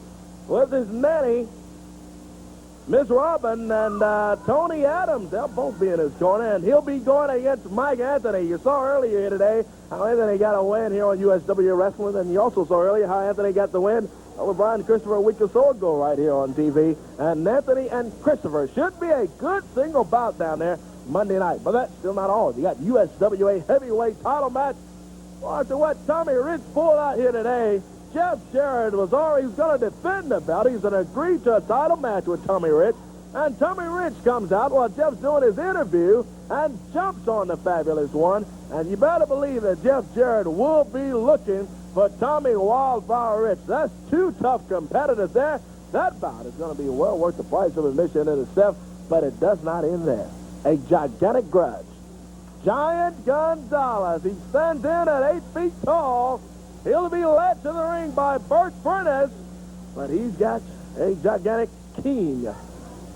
with his nanny, Miss Robin, and Tony Adams. They'll both be in his corner, and he'll be going against Mike Anthony. You saw earlier here today how Anthony got a win here on USW Wrestling, and you also saw earlier how Anthony got the win over Brian Christopher a week or so ago right here on TV. And Anthony and Christopher should be a good single bout down there Monday night. But that's still not all. You got USWA heavyweight title match. After what Tommy Rich pulled out here today, Jeff Jarrett was going to defend the belt. He's going to agree to a title match with Tommy Rich. And Tommy Rich comes out while Jeff's doing his interview and jumps on the Fabulous One. And you better believe that Jeff Jarrett will be looking for Tommy Wildfire Rich. That's two tough competitors there. That bout is going to be well worth the price of admission in itself, but it does not end there. A gigantic grudge. Giant Gonzalez. He stands in at 8 feet tall. He'll be led to the ring by Bert Prentice, but he's got a gigantic king,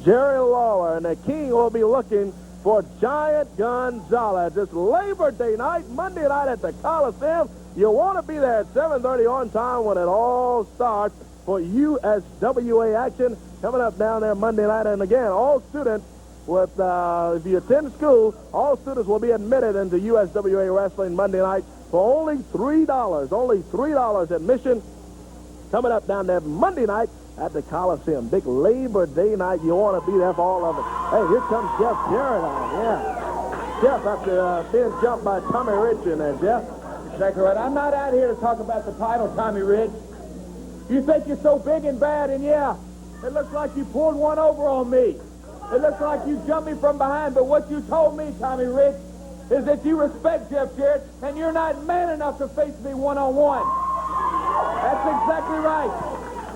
Jerry Lawler, and the king will be looking for Giant Gonzalez. It's Labor Day night, Monday night at the Coliseum. You want to be there at 7:30 on time when it all starts for USWA action coming up down there Monday night. And again, all students if you attend school, all students will be admitted into USWA wrestling Monday night for only $3. Only $3 admission coming up down there Monday night at the Coliseum. Big Labor Day night. You want to be there for all of it. Hey, here comes Jeff Jarrett on. Yeah. Jeff, after being jumped by Tommy Rich in there, Jeff. Exactly right. I'm not out here to talk about the title, Tommy Rich. You think you're so big and bad, and yeah, it looks like you pulled one over on me. It looks like you jumped me from behind, but what you told me, Tommy Rich, is that you respect Jeff Jarrett, and you're not man enough to face me one-on-one. That's exactly right.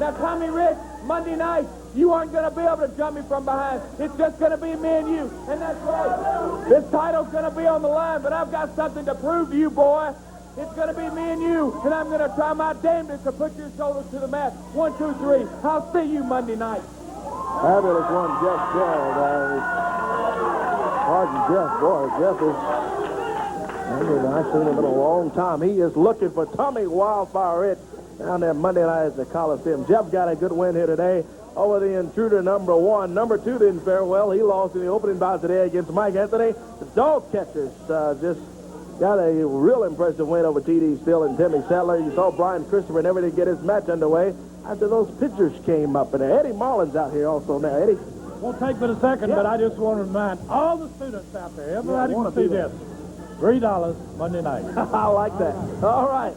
Now, Tommy Rich, Monday night, you aren't going to be able to jump me from behind. It's just going to be me and you, and that's right. This title's going to be on the line, but I've got something to prove to you, boy. It's going to be me and you, and I'm going to try my damnedest to put your shoulders to the mat. 1, 2, 3. I'll see you Monday night. Fabulous one, Jeff Jarrett. Pardon Jeff, boy. Jeff is, I've seen him in a long time. He is looking for Tommy Wildfire Rich down there Monday night at the Coliseum. Jeff got a good win here today over the intruder number 1. Number 2 didn't fare well. He lost in the opening bout today against Mike Anthony. The dog catchers just got a real impressive win over T.D. Steele and Timmy Sadler. You saw Brian Christopher and everything get his match underway after those pitchers came up. And Eddie Marlin's out here also now. Eddie? Won't take but a second, but I just want to remind all the students out there, everybody can see this. $3 Monday night. I like that. All right.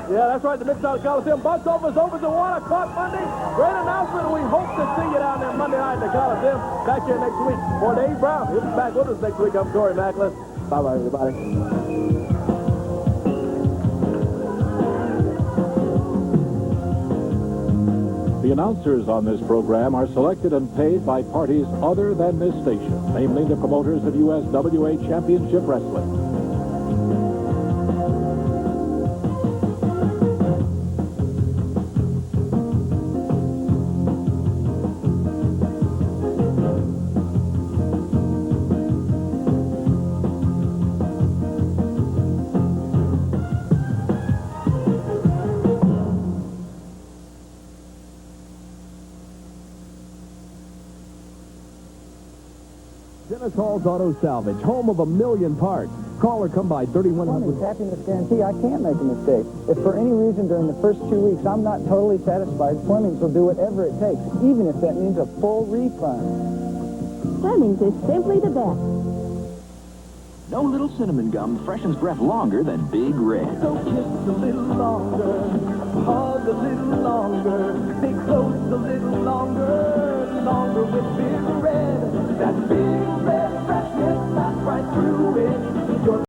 Yeah, that's right. The Mid-South Coliseum bus opens at 1 o'clock Monday. Great announcement. We hope to see you down there Monday night at the Coliseum. Back here next week. For Dave Brown, he'll be back with us next week. I'm Corey Macklin. Bye-bye, everybody. The announcers on this program are selected and paid by parties other than this station, namely the promoters of USWA Championship Wrestling. Dennis Hall's Auto Salvage, home of 1,000,000 parts. Call or come by 3100. Happiness guarantee, I can't make a mistake. If for any reason during the first 2 weeks I'm not totally satisfied, Fleming's will do whatever it takes, even if that means a full refund. Fleming's is simply the best. No little cinnamon gum freshens breath longer than Big Red. So kiss a little longer, hug a little longer, stay close a little longer with Big Red. That Big Red freshness, that's right through it.